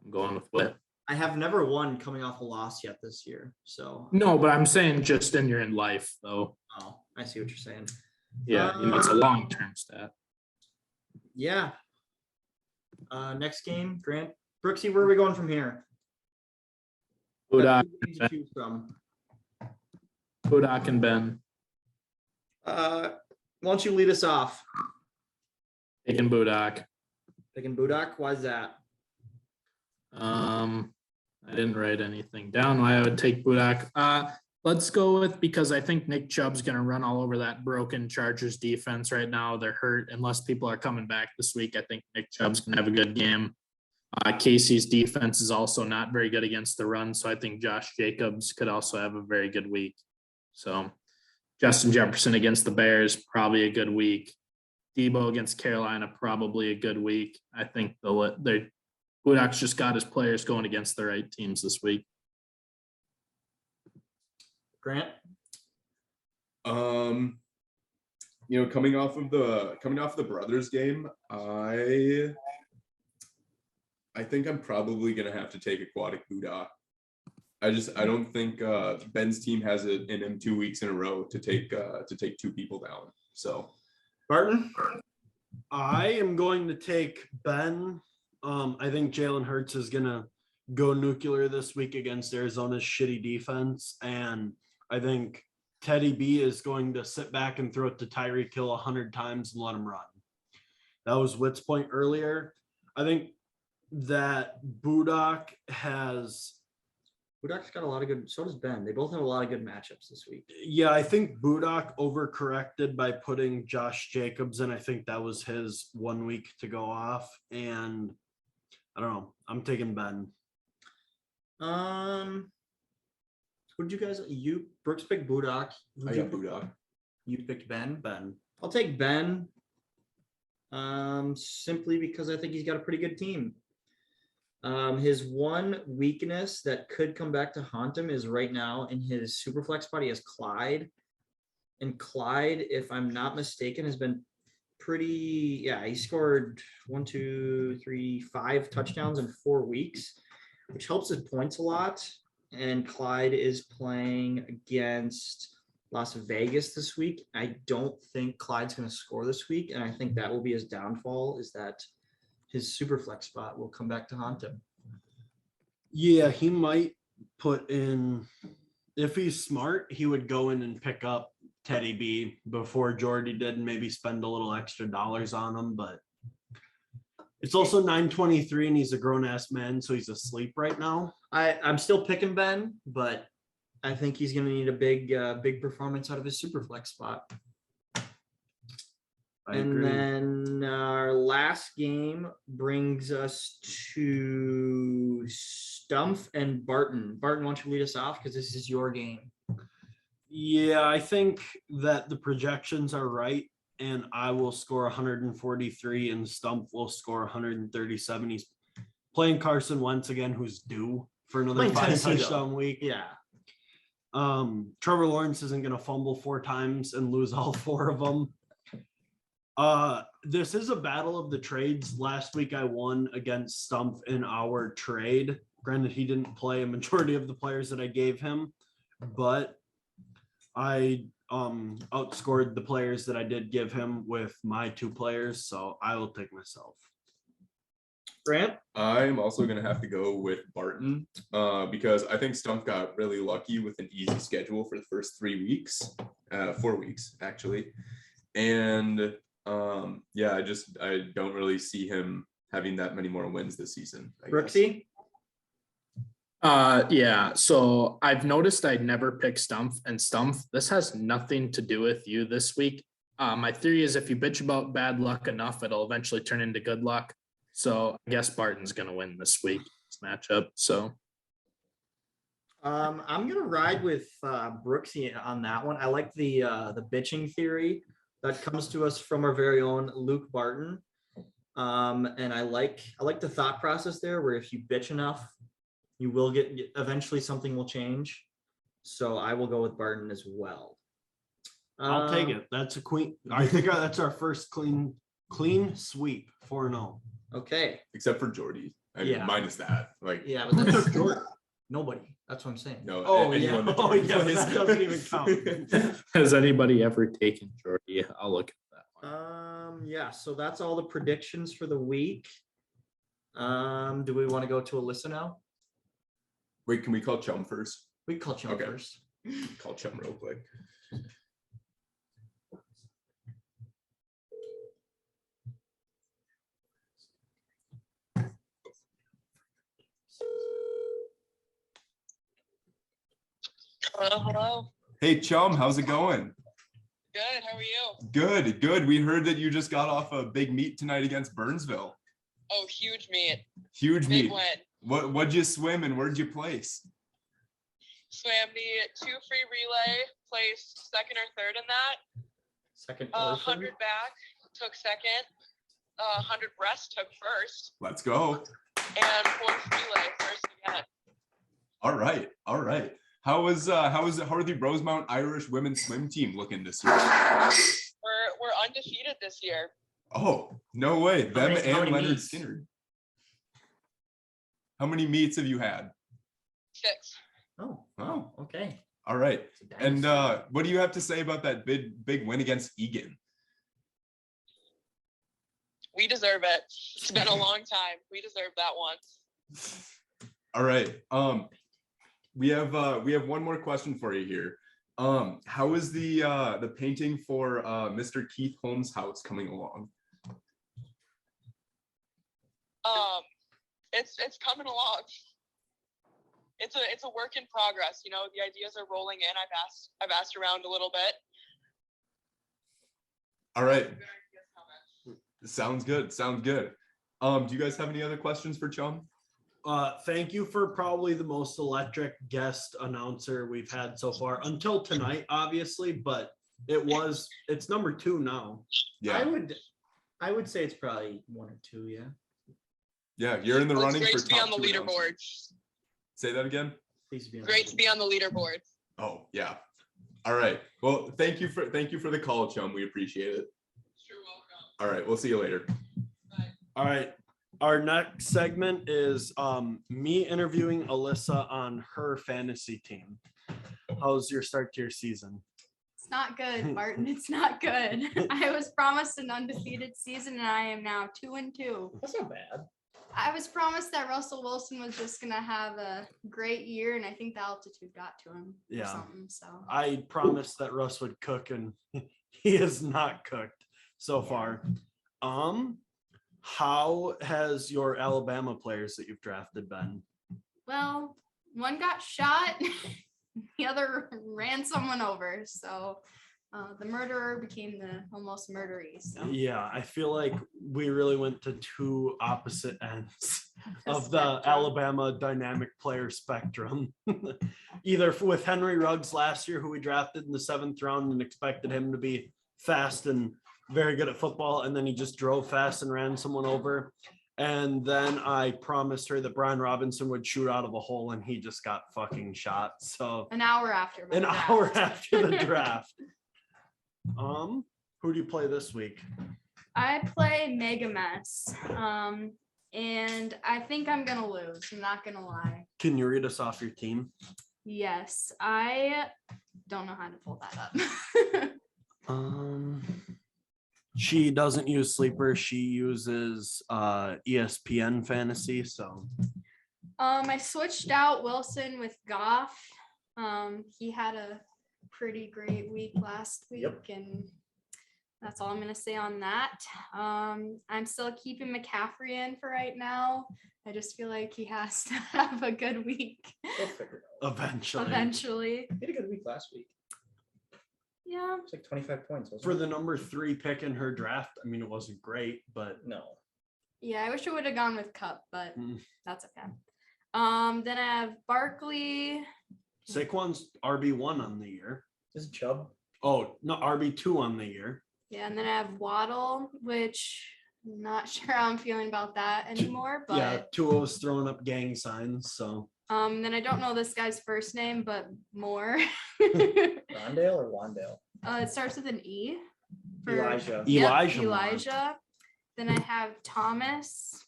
I'm going with Witt. I have never won coming off a loss yet this year. So No, but I'm saying just in your life though. oh, I see what you're saying. Yeah, it's a long-term stat. Yeah. Next game, Grant. Brooksy, where are we going from here? Budak, Who do you choose from? Budak and Ben. Why don't you lead us off? Taking Budak. Picking Budak. Why is that? I didn't write anything down why I would take Budak. Let's go with, because I think Nick Chubb's going to run all over that broken Chargers defense right now. They're hurt. Unless people are coming back this week, I think Nick Chubb's going to have a good game. Casey's defense is also not very good against the run, so I think Josh Jacobs could also have a very good week. So Justin Jefferson against the Bears, probably a good week. Debo against Carolina, probably a good week. I think Budak's just got his players going against the right teams this week. Grant? Coming off of the Brothers game, I think I'm probably gonna have to take Aquatic Budak. I don't think Ben's team has it in him 2 weeks in a row to take two people down. So Barton? I am going to take Ben. I think Jalen Hurts is gonna go nuclear this week against Arizona's shitty defense, and I think Teddy B is going to sit back and throw it to Tyreek Hill 100 times and let him run. That was Witt's point earlier. I think that Budak's got a lot of good, so does Ben. They both have a lot of good matchups this week. Yeah, I think Budak overcorrected by putting Josh Jacobs in. I think that was his 1 week to go off. And I don't know. I'm taking Ben. Who did you guys? Brooks picked Budak. I got Budak. You picked Ben. Ben. I'll take Ben. Simply because I think he's got a pretty good team. His one weakness that could come back to haunt him is right now in his super flex spot, he has Clyde. And Clyde, if I'm not mistaken, has been pretty, he scored 5 touchdowns in 4 weeks, which helps his points a lot. And Clyde is playing against Las Vegas this week. I don't think Clyde's going to score this week. And I think that will be his downfall, is that his super flex spot will come back to haunt him. Yeah, he might put in, if he's smart, he would go in and pick up Teddy B before Jordy did and maybe spend a little extra dollars on him, but it's also 9:23 and he's a grown ass man, so he's asleep right now. I'm still picking Ben, but I think he's gonna need a big performance out of his super flex spot. I And agree. then our last game brings us to Stumpf and Barton. Barton, why don't you lead us off? Because this is your game. Yeah, I think that the projections are right, and I will score 143 and Stump will score 137. He's playing Carson Wentz again, who's due for another Playing 5 Tennessee, though. touchdown week. Yeah. Trevor Lawrence isn't going to fumble 4 times and lose all 4 of them. This is a battle of the trades. Last week I won against Stump in our trade. Granted, he didn't play a majority of the players that I gave him, but I outscored the players that I did give him with my 2 players, so I will take myself. Grant? I'm also gonna have to go with Barton because I think Stump got really lucky with an easy schedule for the first 3 weeks, 4 weeks actually, and yeah, I don't really see him having that many more wins this season. I guess. Brooksy? Yeah, so I've noticed I'd never pick Stumpf, and Stumpf, this has nothing to do with you this week. My theory is if you bitch about bad luck enough, it'll eventually turn into good luck. So I guess Barton's gonna win this week, this matchup. So I'm gonna ride with Brooksy on that one. I like the bitching theory that comes to us from our very own Luke Barton. And I like the thought process there, where if you bitch enough, you will get, eventually something will change. So I will go with Barton as well. I'll take it. That's a queen. I think that's our first clean sweep 4-0. Okay. Except for Jordy. I mean, Yeah. minus that. Like, Yeah, but that's nobody. That's what I'm saying. no. Oh anyone yeah. that Oh Jordy yeah. But plays. that doesn't even count. has anybody ever taken Jordy? I'll look at that one. Yeah, so that's all the predictions for the week. Do we want to go to Alyssa now? Wait, can we call Chum first? We can call Chum Okay. first. Call Chum real quick. Hello. Hey Chum, how's it going? Good. How are you? Good, good. We heard that you just got off a big meet tonight against Burnsville. Oh, huge meet. Huge Big meet. win. What'd you swim and where'd you place? Swam the 2 free relay, placed second or third in that. Second. 100 back, took second. 100 breast, took first. Let's go. And 4th relay, first again. All right, all right. How is the Harvey Rosemount Irish women's swim team looking this year? We're undefeated this year. Oh, no way. Them many and Leonard meets? Skinner. How many meets have you had? 6. Oh, Oh, okay. all right. It's a And dynasty. what do you have to say about that big win against Egan? We deserve it. It's been a long time. We deserve that one. All right. We have one more question for you here. How is the painting for Mr. Keith Holmes' house coming along? It's coming along. It's a work in progress. You know, the ideas are rolling in. I've asked around a little bit. All right. Sounds good. Sounds good. Do you guys have any other questions for Chum? Thank you for probably the most electric guest announcer we've had so far until tonight, obviously, but it's number 2 now. Yeah. I would say it's probably 1 or 2, yeah. Yeah, you're in the Well, running it's for great to be top on the 2 leaderboard. announcers. Say that again. Please be on Great to be on the leaderboard. Oh, yeah. All right. Well, thank you for the call, Chum. We appreciate it. You're welcome. All right, we'll see you later. All right. Our next segment is me interviewing Alyssa on her fantasy team. How's your start to your season? It's not good, Martin. It's not good. I was promised an undefeated season and I am now 2-2. That's not bad. I was promised that Russell Wilson was just gonna have a great year, and I think the altitude got to him. Yeah. Or something. So I promised that Russ would cook, and he has not cooked so far. How has your Alabama players that you've drafted been? well, one got shot, the other ran someone over. So the murderer became the almost murdery. So Yeah, I feel like we really went to two opposite ends of the spectrum. Alabama dynamic player spectrum. Either with Henry Ruggs last year, who we drafted in the 7th round and expected him to be fast and very good at football, and then he just drove fast and ran someone over. And then I promised her that Brian Robinson would shoot out of a hole, and he just got fucking shot. So An hour after. my an draft. hour after the draft. Who do you play this week? I play Mega Mess. And I think I'm gonna lose. I'm not gonna lie. Can you read us off your team? Yes, I don't know how to pull that up. She doesn't use Sleeper. She uses ESPN Fantasy. So I switched out Wilson with Goff. He had a pretty great week last week, and that's all I'm gonna say on that. I'm still keeping McCaffrey in for right now. I just feel like he has to have a good week They'll figure it out. eventually. He had a good week last week. Yeah. It's like 25 points. wasn't For it? the number 3 pick in her draft, I mean, it wasn't great, but No. Yeah, I wish I would have gone with Cup, but Mm. that's okay. Then I have Barkley. Saquon's RB1 on the year. This is Chubb. Oh, no, RB2 on the year. Yeah, and then I have Waddle, which I'm not sure how I'm feeling about that anymore. But Yeah, Tua was throwing up gang signs. So then I don't know this guy's first name, but Moore. Rondale or Wandale? It starts with an E. Elijah. Yep, Elijah Moore. Elijah. Then I have Thomas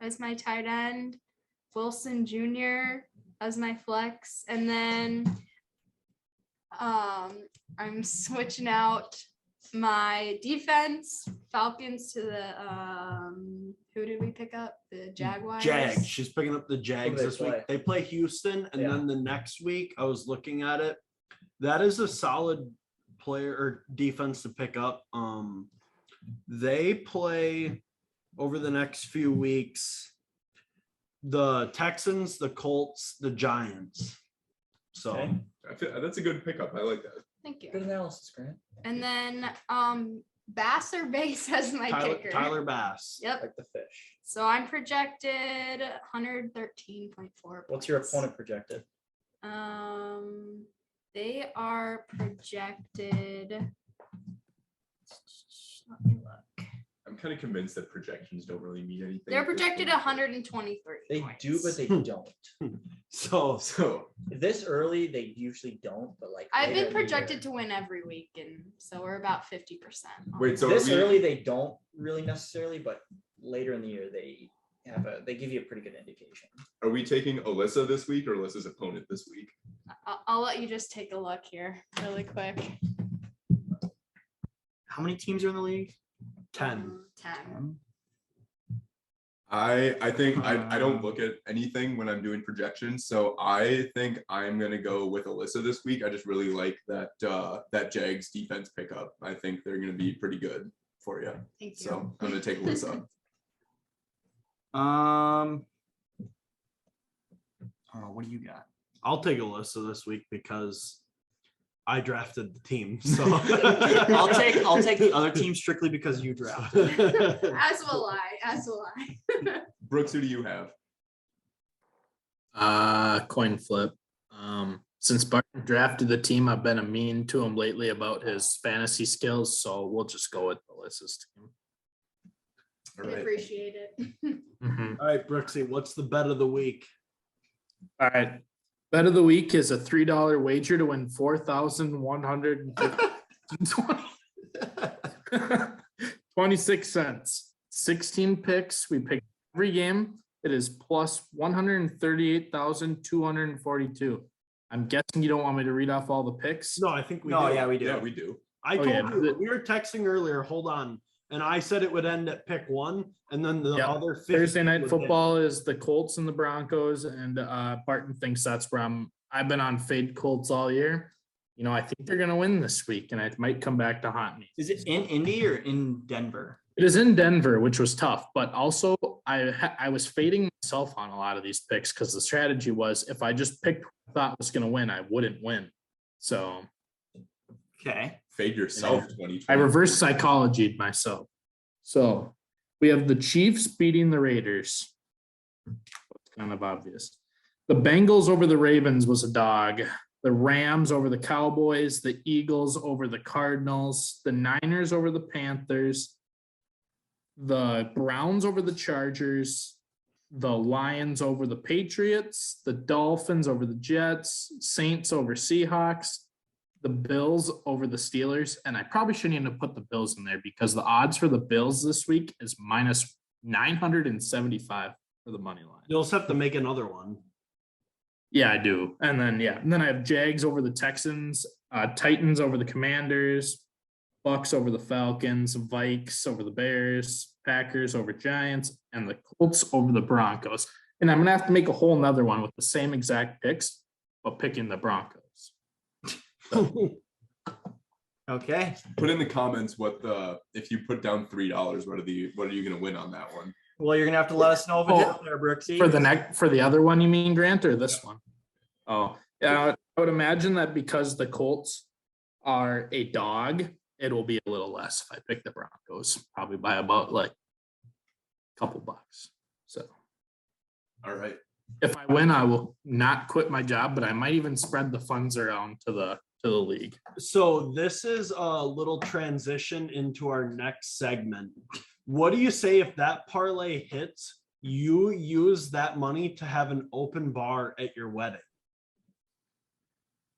as my tight end, Wilson Jr. as my flex, and then I'm switching out my defense, Falcons to the who did we pick up? The Jaguars. Jags. She's picking up the Jags they this week. play? They play Houston, and Yeah. then the next week, I was looking at it. That is a solid player or defense to pick up. They play over the next few weeks the Texans, the Colts, the Giants. So Okay. I feel that's a good pickup. I like that. Thank you. Good analysis, Grant. And then Bass or Base as my kicker. Tyler Bass. Yep. Like the fish. So I'm projected 113.4. What's your points. opponent projected? They are projected. Let me look. I'm kind of convinced that projections don't really mean anything. They're at this projected point. 123. They points. do, but they don't. So This early, they usually don't. But like I've later been in the projected year- to win every week, and so we're about 50%. Wait, so this are we- early they don't really necessarily, but later in the year they give you a pretty good indication. Are we taking Alyssa this week or Alyssa's opponent this week? I'll let you just take a look here really quick. How many teams are in the league? 10. 10. I think I don't look at anything when I'm doing projections, so I think I'm gonna go with Alyssa this week. I just really like that that Jags defense pickup. I think they're gonna be pretty good for you. Thank you. So I'm gonna take Alyssa. What do you got? I'll take Alyssa this week because I drafted the team. So I'll take the other team strictly because you drafted. As will I. As will I. Brooks, who do you have? Coin flip. Since Barton drafted the team, I've been a mean to him lately about his fantasy skills, so we'll just go with Alyssa's team. All I right. appreciate it. Mhm. all right, Brooksy, what's the bet of the week? All right. Bet of the week is a $3 wager to win 4,126 cents. 16 picks. We pick every game. It is plus 138,242. I'm guessing you don't want me to read off all the picks. No, I think we No, do. yeah, we do. Yeah, we do. I Oh, told yeah. you we were texting earlier. Hold on. and I said it would end at pick 1, and then the Yep. other 50 Thursday night would football is the Colts and the Broncos, and Barton thinks that's where I've been on fade Colts all year. You know, I think they're gonna win this week, and it might come back to haunt me. Is it in Indy or in Denver? It is in Denver, which was tough, but also I was fading myself on a lot of these picks because the strategy was if I just picked who I thought was gonna win, I wouldn't win. So Okay. Fade yourself 2020. I reverse psychologied myself. So we have the Chiefs beating the Raiders. It's kind of obvious. The Bengals over the Ravens was a dog. The Rams over the Cowboys, the Eagles over the Cardinals, the Niners over the Panthers, the Browns over the Chargers, the Lions over the Patriots, the Dolphins over the Jets, Saints over Seahawks, the Bills over the Steelers. And I probably shouldn't even have put the Bills in there because the odds for the Bills this week is minus 975 for the money line. You'll just have to make another one. Yeah, I do. And then I have Jags over the Texans, Titans over the Commanders, Bucks over the Falcons, Vikes over the Bears, Packers over Giants, and the Colts over the Broncos. And I'm gonna have to make a whole nother one with the same exact picks, but picking the Broncos. Okay. Put in the comments if you put down $3, what are you gonna win on that one? Well, you're gonna have to let us know if it's out there, Brooksy. For the other one, you mean, Grant, or this one? Oh, yeah, I would imagine that because the Colts are a dog, it will be a little less if I pick the Broncos, probably by about like a couple bucks. So All right. if I win, I will not quit my job, but I might even spread the funds around to the league. So this is a little transition into our next segment. What do you say if that parlay hits, you use that money to have an open bar at your wedding?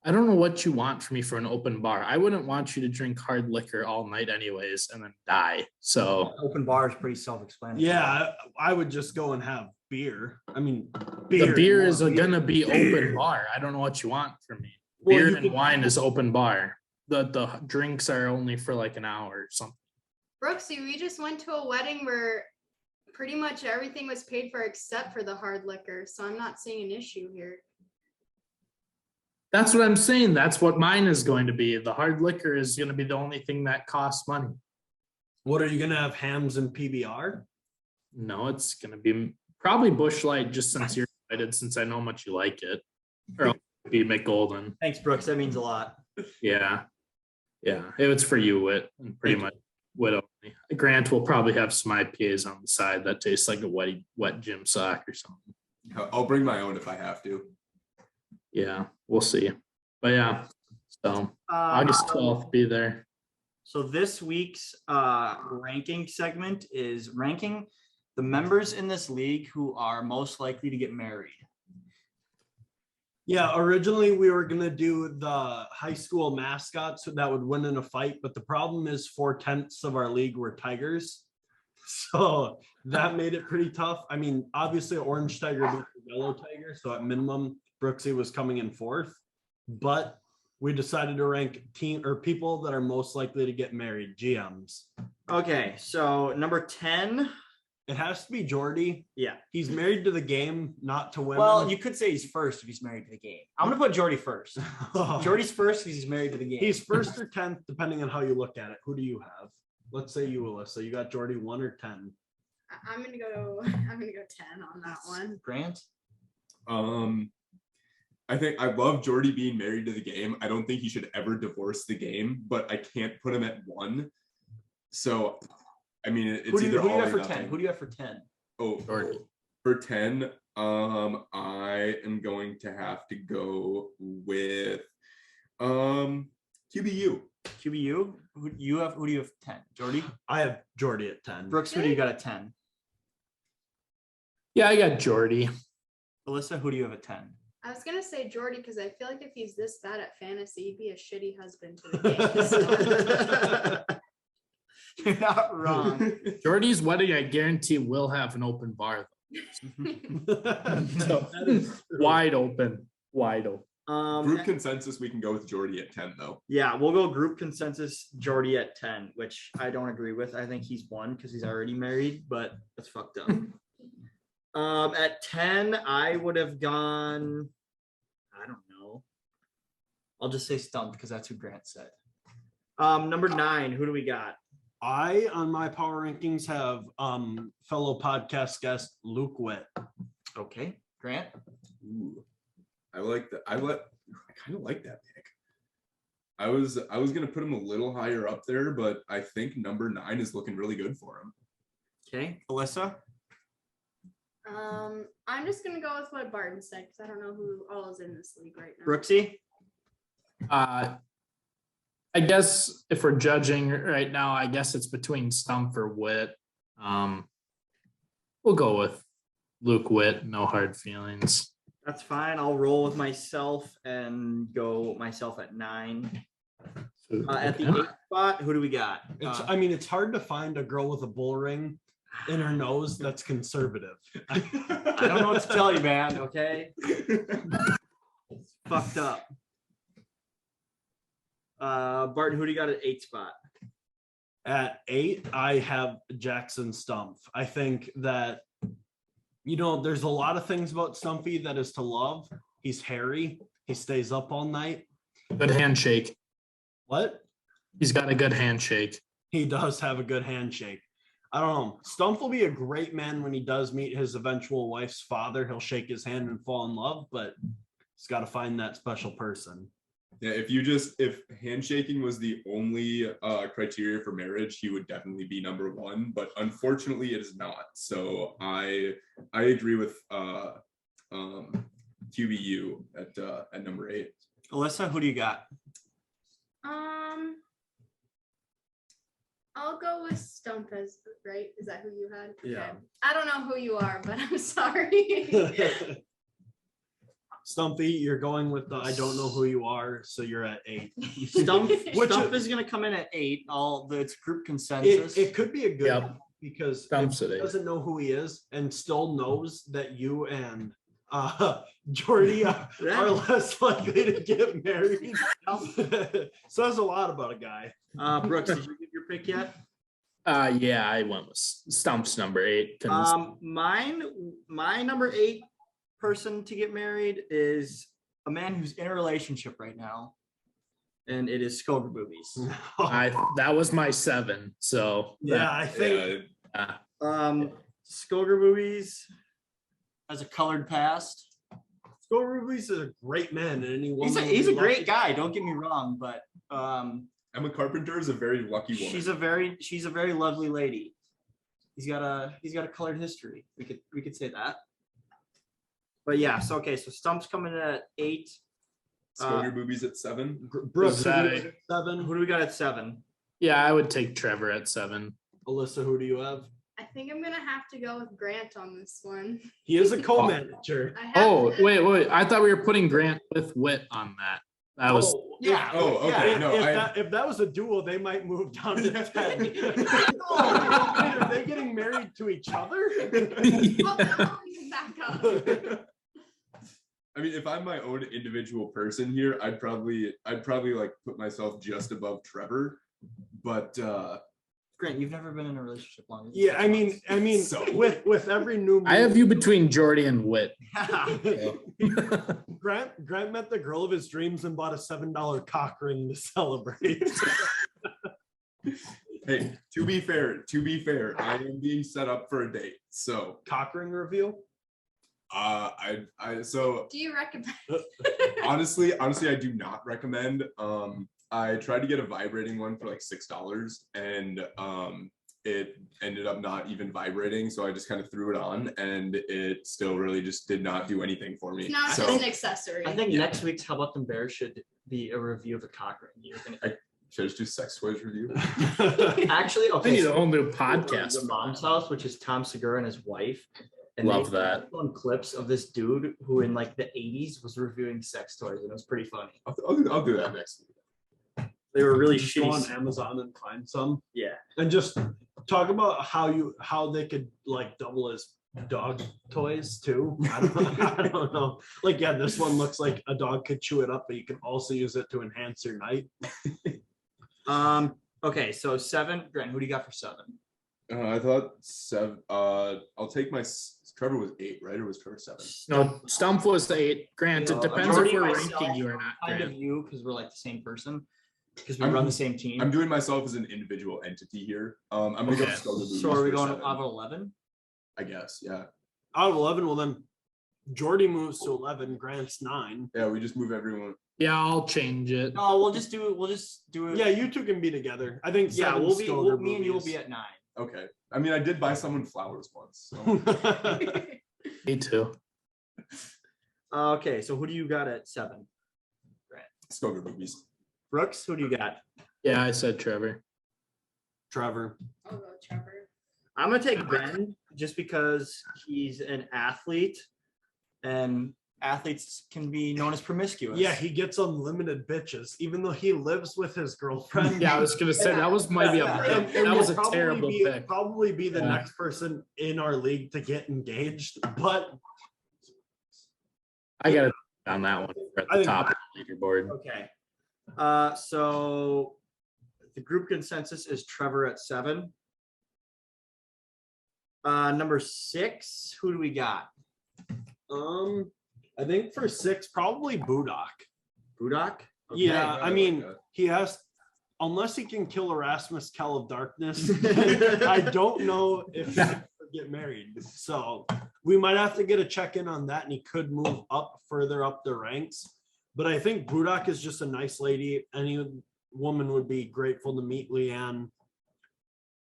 I don't know what you want from me for an open bar. I wouldn't want you to drink hard liquor all night anyways and then die. So Open bar is pretty self-explanatory. Yeah, I would just go and have beer. I mean, the beer is gonna be open bar. I don't know what you want from me. Well, Beer you and could- wine is open bar. The drinks are only for like an hour or something. Brooksy, we just went to a wedding where pretty much everything was paid for except for the hard liquor. So I'm not seeing an issue here. That's what I'm saying. That's what mine is going to be. The hard liquor is going to be the only thing that costs money. What are you gonna have, hams and PBR? No, it's going to be probably Busch Light, just since you're excited, since I know how much you like it. Or it'll be McGolden. Thanks, Brooks. That means a lot. Yeah. Yeah. It's for you, Whit, and pretty much Whit only. Grant will probably have some IPAs on the side that taste like a wet gym sock or something. I'll bring my own if I have to. Yeah, we'll see. But yeah, so August 12th, be there. So this week's ranking segment is ranking the members in this league who are most likely to get married. Yeah, originally we were gonna do the high school mascots that would win in a fight, but the problem is 4/10 of our league were tigers. So that made it pretty tough. I mean, obviously orange tiger beat the yellow tiger, so at minimum Brooksy was coming in 4th, but we decided to rank people that are most likely to get married, GMs. Okay, so number 10. It has to be Jordy. Yeah. He's married to the game, not to women. Well, you could say he's first if he's married to the game. I'm gonna put Jordy first. Jordy's first because he's married to the game. He's 1st or 10th, depending on how you look at it. Who do you have? Let's say you, Alyssa. You got Jordy 1 or 10? I'm gonna go 10 on that one. Grant. I think I love Jordy being married to the game. I don't think he should ever divorce the game, but I can't put him at 1. So, I mean, it's Who do you either all have or for nothing. 10? Who do you have for 10? Oh, Jordy. for 10, I am going to have to go with QBU. QBU. Who do you have 10? Jordy. I have Jordy at 10. Brooks, who do you got at 10? Yeah, I got Jordy. Alyssa, who do you have at 10? I was gonna say Jordy because I feel like if he's this bad at fantasy, he'd be a shitty husband to the game. So. You're not wrong. Jordy's wedding, I guarantee, will have an open bar. So, That is true. wide open. Group consensus, we can go with Jordy at 10 though. Yeah, we'll go group consensus Jordy at 10, which I don't agree with. I think he's 1 because he's already married, but that's fucked up. At 10, I would have gone, I don't know. I'll just say stumped because that's who Grant said. Number 9, who do we got? I, on my power rankings, have fellow podcast guest Luke Witt. Okay, Grant. Ooh, I like that. I kind of like that pick. I was gonna put him a little higher up there, but I think number 9 is looking really good for him. Okay, Alyssa? I'm just gonna go with what Barton said because I don't know who all is in this league right now. Brooksy. I guess if we're judging right now, I guess it's between Stump or Witt. We'll go with Luke Witt. No hard feelings. That's fine. I'll roll with myself and go myself at 9. At the 8th spot, who do we got? It's hard to find a girl with a bull ring in her nose that's conservative. I don't know what to tell you, man. Okay. It's fucked up. Barton, who do you got at 8th spot? At 8, I have Jackson Stumpf. I think that, there's a lot of things about Stumpy that is to love. He's hairy. He stays up all night. Good handshake. What? He's got a good handshake. He does have a good handshake. I don't know. Stumpf will be a great man when he does meet his eventual wife's father. He'll shake his hand and fall in love, but he's got to find that special person. Yeah, if handshaking was the only criteria for marriage, he would definitely be number 1, but unfortunately it is not. So I agree with QBU at number 8. Alyssa, who do you got? I'll go with Stump as right. Is that who you had? Yeah. Okay. I don't know who you are, but I'm sorry. Stumpy, you're going with the I don't know who you are, so you're at 8. Stump is going to come in at 8. It's group consensus. It could be a good Yep. one because Stump's if at he 8. doesn't know who he is and still knows that you and Jordy are less likely to get married. Says a lot about a guy. Brooks, did you give your pick yet? Yeah, I went with Stump's number 8. My number 8 person to get married is a man who's in a relationship right now, and it is Skoger Boobies. That was my 7. So Yeah, I think Skoger Boobies has a colored past. Skoger Boobies is a great man, and He's a great guy. Don't get me wrong, but Emma Carpenter is a very lucky woman. she's a very lovely lady. He's got a colored history. We could say that. But yeah, so Stump's coming in at 8. Skoger Boobies at 7. Brooks, that who do you have at 7? Who do we got at 7? yeah, I would take Trevor at 7. Alyssa, who do you have? I think I'm gonna have to go with Grant on this one. He is a co-manager. I have Oh, to- wait. I thought we were putting Grant with Witt on that. That was Yeah. Oh, okay. If that was a duo, they might move down to 10. Wait, are they getting married to each other? Oh, back up. I mean, if I'm my own individual person here, I'd probably like put myself just above Trevor, but Grant, you've never been in a relationship long. Yeah, I mean, So- with every new I have you between Jordy and Witt. Grant met the girl of his dreams and bought a $7 cock ring to celebrate. hey, to be fair, I am being set up for a date. So Cock ring reveal. Do you recommend? honestly, I do not recommend. I tried to get a vibrating one for like $6, and it ended up not even vibrating. So I just kind of threw it on, and it still really just did not do anything for me. It's not So just an accessory. I think next week's How About Them Bears should be a review of the cock ring. should I just do sex toys review? Actually, I okay. need a so whole new the podcast. Mom's House, which is Tom Segura and his wife. And Love they that. on clips of this dude who in like the 80s was reviewing sex toys, and it was pretty funny. I'll do that next week. They were really Just go on shitty. Amazon and find some Yeah. and just talk about how they could like double as dog toys too. I don't know. Like, yeah, this one looks like a dog could chew it up, but you can also use it to enhance your night. Okay, so 7. Grant, who do you got for 7? I thought 7. I'll take Trevor was 8, right? Or was Trevor 7? No, Stump was 8. Grant, it depends if Jordy, we're myself, ranking you or not. Kind of Grant. you, because we're like the same person. Because we I'm- run the same team. I'm doing myself as an individual entity here. I'm gonna go Okay. Skoga Boobies So are we for going 7, out of 11? I guess, yeah. Out of 11, well then Jordy moves to 11, Grant's 9. Yeah, we just move everyone. Yeah, I'll change it. No, we'll just do it. Yeah, you two can be together. I think Yeah, 7 me and you will be at 9. Okay. I mean, I did buy someone flowers once. So. Me too. Okay, so who do you got at 7? Skoga Boobies. Brooks, who do you got? Yeah, I said Trevor. Trevor. I'll go Trevor. I'm gonna take Ben just because he's an athlete, and athletes can be known as promiscuous. Yeah, he gets unlimited bitches, even though he lives with his girlfriend. Yeah, I was gonna say that was might be Yeah. And that was will a probably terrible be, pick. Probably be the Yeah. next person in our league to get engaged, but I got it on that one at I the think- top of the leaderboard. Okay. So the group consensus is Trevor at 7. Number 6, who do we got? I think for 6, probably Budak. Budak? Yeah, I I like mean, that. he has, unless he can kill Erasmus, Cal of Darkness. I don't know if he can get married. So we might have to get a check in on that, and he could move up further up the ranks. But I think Budak is just a nice lady. Any woman would be grateful to meet Leanne.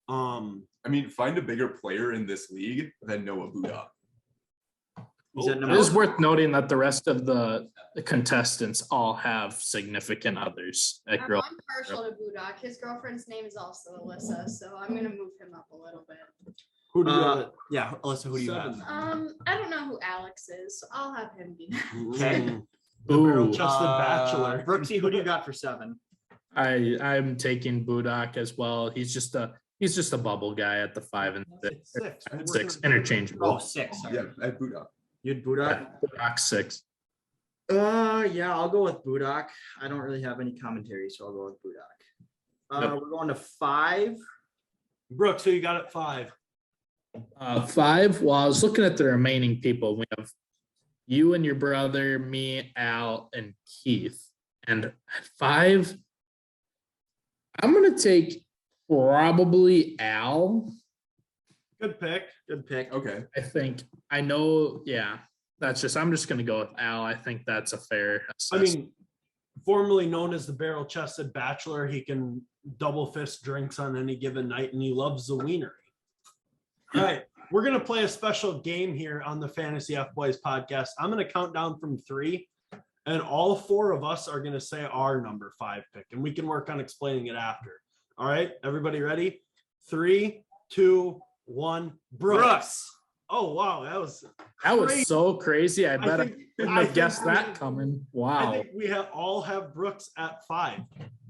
I mean, find a bigger player in this league than Noah Budak. He's at It number is worth noting that the rest of the contestants all have significant others. That I'm girl. partial to Budak. His girlfriend's name is also Alyssa, so I'm gonna move him up a little bit. Who do you have? Yeah, Alyssa, who do you have? 7. I don't know who Alex is, so I'll have him be. Okay. The barrel Ooh. chested bachelor. Brooksy, who do you got for 7? I'm taking Budak as well. He's just a bubble guy at the 5 and 6. 6. At 6 interchangeable. Oh, 6. Sorry. Yeah, I have Budak. You had Budak? Budak 6. Yeah, I'll go with Budak. I don't really have any commentary, so I'll go with Budak. Yep. We're going to 5. Brooks, who you got at 5? 5. Well, I was looking at the remaining people. We have you and your brother, me, Al, and Keith. And at 5, I'm gonna take probably Al. Good pick. Good pick. Okay. I think I know. Yeah, I'm just gonna go with Al. I think that's a fair I assessment. mean, formerly known as the barrel chested bachelor, he can double fist drinks on any given night, and he loves the wienery. All right, we're gonna play a special game here on the Fantasy F Boys podcast. I'm gonna count down from 3, and all 4 of us are gonna say our number 5 pick, and we can work on explaining it after. All right, everybody ready? 3, 2, 1. Brooks. Oh wow, that was crazy. so crazy. I bet I think- couldn't I have think guessed we- that coming. I Wow. think we all have Brooks at 5.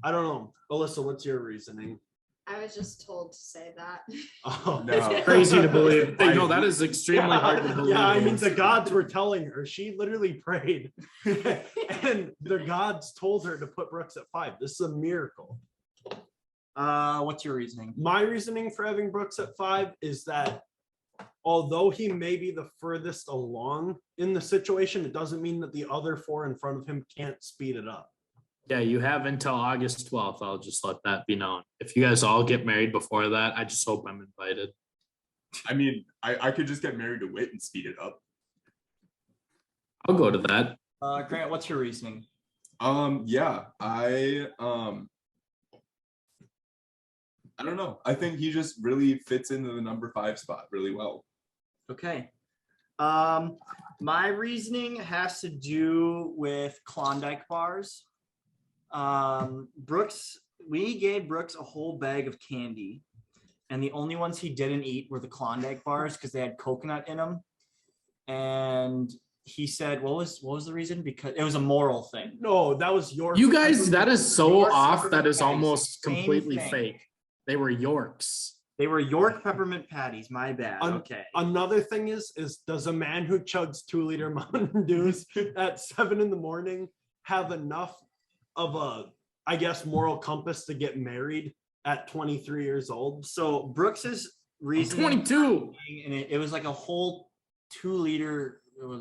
I don't know. Alyssa, what's your reasoning? I was just told to say that. Oh, No. Crazy to believe. No, that is extremely hard to believe. Yeah, I mean, the gods were telling her. She literally prayed. And the gods told her to put Brooks at 5. This is a miracle. What's your reasoning? My reasoning for having Brooks at 5 is that although he may be the furthest along in the situation, it doesn't mean that the other 4 in front of him can't speed it up. Yeah, you have until August 12th. I'll just let that be known. If you guys all get married before that, I just hope I'm invited. I mean, I could just get married to Wit and speed it up. I'll go to that. Grant, what's your reasoning? Yeah, I don't know. I think he just really fits into the number 5 spot really well. Okay. My reasoning has to do with Klondike bars. We gave Brooks a whole bag of candy, and the only ones he didn't eat were the Klondike bars because they had coconut in them. And he said, what was the reason? Because it was a moral thing. No, that was your. You guys, that is so Your off. sucker That is guys, almost same completely thing. fake. They were Yorks. They were York peppermint patties. My bad. Okay. Another thing is does a man who chugs 2-liter Mountain Dews at 7 a.m. have enough of a, I guess, moral compass to get married at 23 years old? So Brooks's reason 22. and it was like a whole 2-liter. It was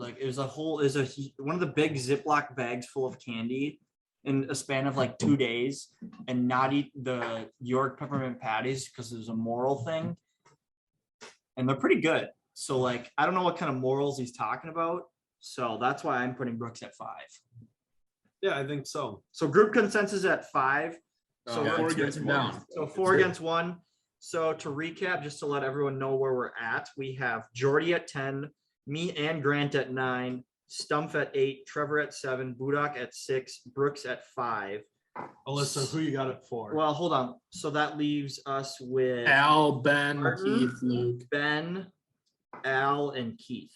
one of the big Ziploc bags full of candy in a span of like 2 days, and not eat the York peppermint patties because it was a moral thing, and they're pretty good. So like, I don't know what kind of morals he's talking about. So that's why I'm putting Brooks at 5. Yeah, I think so. So group consensus at 5. So Yeah, we're it's written down. So 4 against 1. So to recap, just to let everyone know where we're at, we have Jordy at 10, me and Grant at 9, Stumpf at 8, Trevor at 7, Budak at 6, Brooks at 5. Alyssa, who you got it for? Well, hold on. So that leaves us with Al, Ben, Martin, Keith, Luke. Ben, Al, and Keith.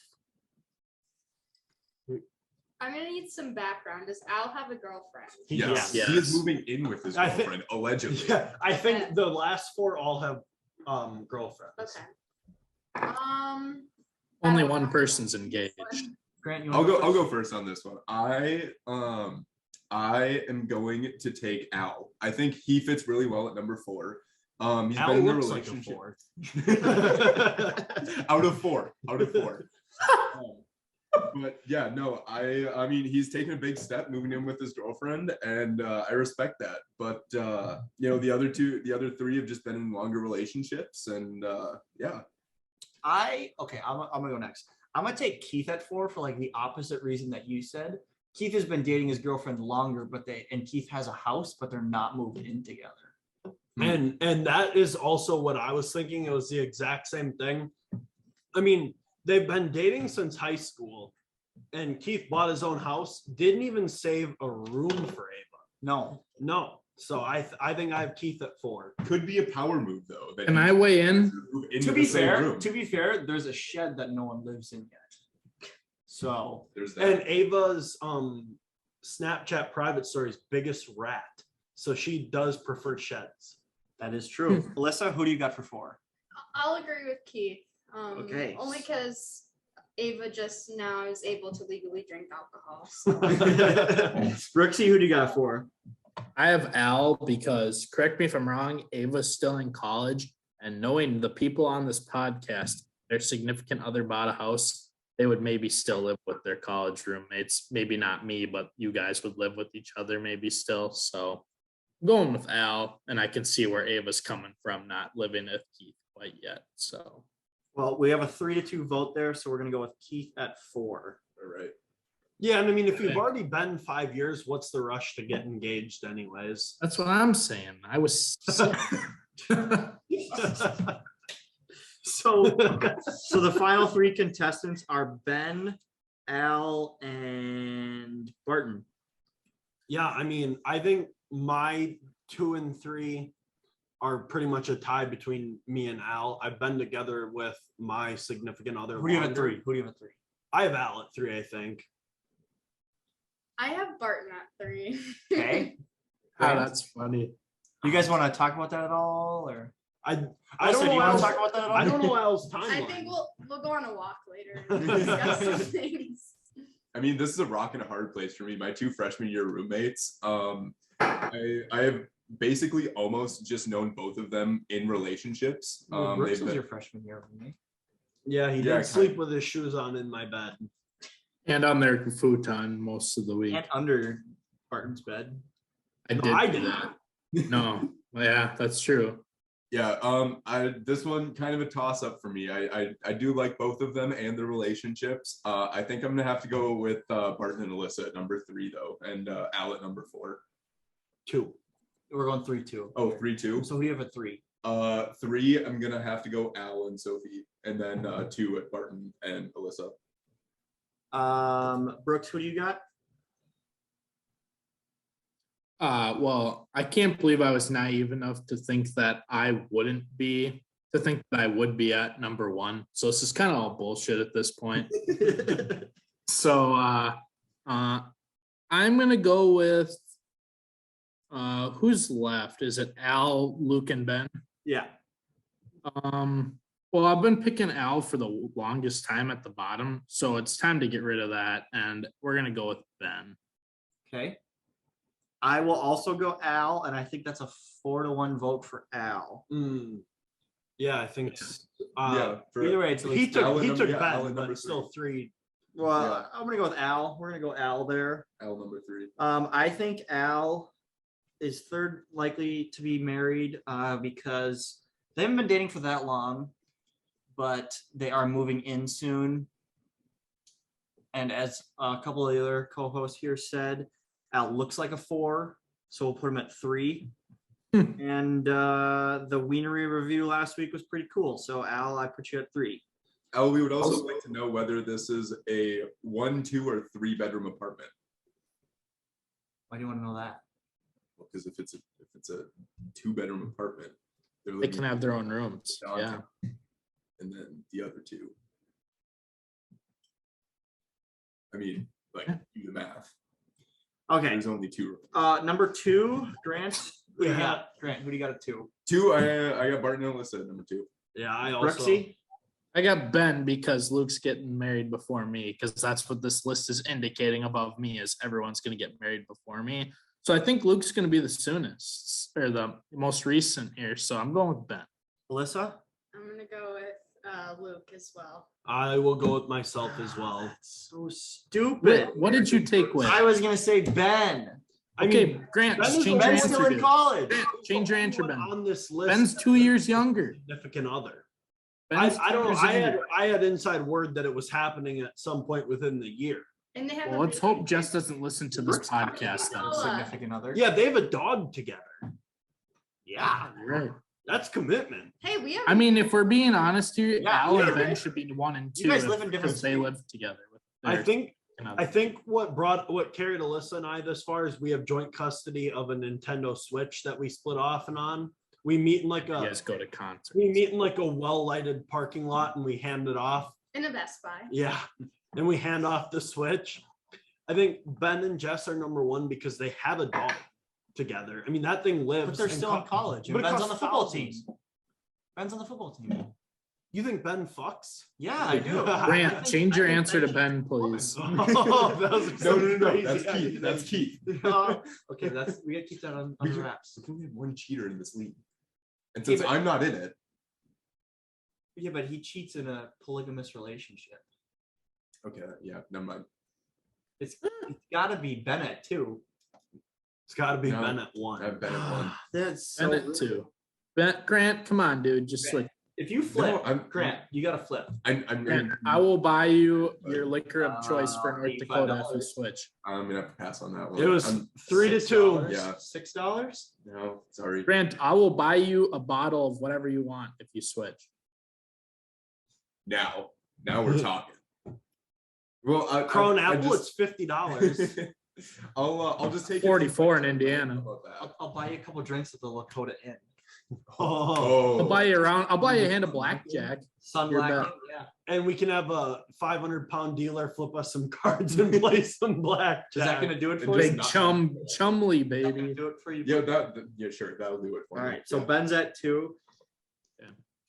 I'm gonna need some background. Does Al have a girlfriend? Yes. Yes. He is moving in with his I think- girlfriend, allegedly. Yeah, I think the last 4 all have girlfriends. Okay. Only one person's engaged. Grant, you I'll want go first on this one. I am going to take Al. I think he fits really well at number 4. He's Al been in a looks like a relationship. 4. Out of 4. But yeah, no, I mean, he's taken a big step moving in with his girlfriend, and I respect that. But you know, the other 3 have just been in longer relationships, and yeah. I'm gonna go next. I'm gonna take Keith at 4 for like the opposite reason that you said. Keith has been dating his girlfriend longer, and Keith has a house, but they're not moved in together. And that is also what I was thinking. It was the exact same thing. I mean, they've been dating since high school, and Keith bought his own house, didn't even save a room for Ava. No. So I think I have Keith at 4. Could be a power move though. Can I weigh in? To be fair, there's a shed that no one lives in yet. So there's that. And Ava's Snapchat private story's biggest rat. So she does prefer sheds. That is true. Alyssa, who do you got for 4? I'll agree with Keith. Okay. Only because Ava just now is able to legally drink alcohol. So. Brooksy, who do you got for? I have Al because, correct me if I'm wrong, Ava's still in college, and knowing the people on this podcast, their significant other bought a house, they would maybe still live with their college roommates. Maybe not me, but you guys would live with each other maybe still. So I'm going with Al, and I can see where Ava's coming from, not living with Keith quite yet. So, well, we have a 3-2 vote there, so we're gonna go with Keith at 4. All right. Yeah, and I mean, if you've already been 5 years, what's the rush to get engaged anyways? that's what I'm saying. I was. So the final 3 contestants are Ben, Al, and Barton. Yeah, I mean, I think my 2 and 3 are pretty much a tie between me and Al. I've been together with my significant other. Who do you have at longer. 3? Who do you have at 3? I have Al at 3, I think. I have Barton at 3. Okay. Oh, that's funny. You guys want to talk about that at all, or I Alyssa, don't do know. you want Al's, to talk about that at all? I don't know Al's timeline. I think we'll go on a walk later and discuss some things. I mean, this is a rock and a hard place for me. My 2 freshman year roommates, I have basically almost just known both of them in relationships. Brooks was your freshman year, wasn't he? Yeah, he Yeah, did sleep with his shoes on in my bed. And on their futon most of the week. And under Barton's bed. I No, did I do did that. No, yeah, that's true. Yeah, this one kind of a toss up for me. I do like both of them and their relationships. I think I'm gonna have to go with Barton and Alyssa at number 3 though, and Al at number 4. 2. We're going 3-2. Oh, 3-2. So who do you have at 3? 3, I'm gonna have to go Al and Sophie, and then 2 at Barton and Alyssa. Brooks, who do you got? Well, I can't believe I was naive enough to think that I would be at number 1. So this is kind of all bullshit at this point. So I'm gonna go with who's left? Is it Al, Luke, and Ben? Yeah. Well, I've been picking Al for the longest time at the bottom, so it's time to get rid of that, and we're gonna go with Ben. Okay. I will also go Al, and I think that's a 4-1 vote for Al. Yeah, I think. Either way, it's at he least took Al at he number- took yeah, Ben, Al at but number still three. 3. Well, Yeah. I'm gonna go with Al. We're gonna go Al there. L number 3. I think Al is third likely to be married because they haven't been dating for that long, but they are moving in soon. And as a couple of the other co-hosts here said, Al looks like a 4, so we'll put him at 3. And the Wienery review last week was pretty cool. So Al, I put you at 3. Al, we would also like to know whether this is a 1, 2, or 3 bedroom apartment. Why do you want to know that? Because if it's a 2 bedroom apartment, they're They living can have their own rooms. Yeah. downtown. And then the other 2. I mean, like, do the math. Okay. There's only 2 rooms. Number 2, Grant. Who do you Yeah. got? Grant, who do you got at 2? 2, I got Barton and Alyssa at number 2. Yeah, I also. Brooksy? I got Ben because Luke's getting married before me, because that's what this list is indicating above me, is everyone's going to get married before me. So I think Luke's going to be the soonest or the most recent here. So I'm going with Ben. Alyssa? I'm gonna go with Luke as well. I will go with myself as well. That's so stupid. What did you take with? I was gonna say Ben. Okay, Grant, Ben is change your Ben's answer. still in dude. college. Change your answer, Ben. On this list, Ben's 2 years younger. significant other. Ben's I don't 2 know. years I younger. had inside word that it was happening at some point within the year. And they have. Well, let's hope Jess doesn't listen to this podcast then. Significant other. Yeah, they have a dog together. Yeah, You're right. that's commitment. Hey, we have. I mean, if we're being honest here, Yeah, Al and yeah. Ben should be 1 and 2. You guys live in different because they states. live together. With I their think significant I other. think what carried Alyssa and I this far is we have joint custody of a Nintendo Switch that we split off and on. We meet in like You a guys go to concerts. we meet in like a well-lighted parking lot and we hand it off. in a Best Buy. Yeah. And we hand off the Switch. I think Ben and Jess are number 1 because they have a dog together. I mean, that thing lives. But they're and still in college. And but it Ben's on the costs football team. thousands. Ben's on the football team. You think Ben fucks? Yeah, I do. Grant, change your answer to Ben, please. Oh, that was No. crazy. That's Keith. That's Keith. Okay, that's we gotta keep that on We can wraps. only have 1 cheater in this league. And since but- I'm not in it, Yeah, but he cheats in a polygamous relationship. okay, yeah, never mind. It's gotta be Bennett too. It's got to be No. Ben at 1. I've been at 1. That's so Ben at 2. Ben, Grant, come on, dude. Just like If you flip, I'm Grant, you gotta flip. I'm Grant, I will buy you your liquor of choice for North Dakota if you $85. switch. gonna have to pass on that one. It was I'm- 3-2. Yeah. $6. No, sorry. Grant, I will buy you a bottle of whatever you want if you switch. Now we're talking. Well, Crown I Apple, just- it's $50. I'll just take it 44 in How Indiana. about that? I'll buy you a couple drinks at the Lakota Inn. Oh. I'll buy you I'll buy you a hand of blackjack. Sun You're Black bet. Inn, yeah. And we can have a 500-pound dealer flip us some cards and play some blackjack. Is that gonna do it for Just you? Big not- chumley, Is that gonna baby. do it for you? Yeah, sure, that'll do it for All me. right, so Yeah. Ben's at 2.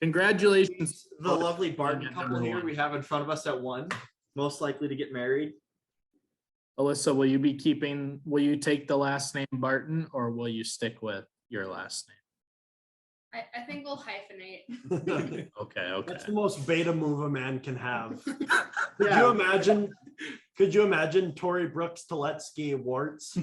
Congratulations. The lovely Barton at couple number here 1. we have in front of us at 1, most likely to get married. Alyssa, will you take the last name Barton or will you stick with your last I think we'll hyphenate. name? Okay. That's the most beta move a man can have. Could Yeah. you imagine Tory Brooks Teletsky Warts?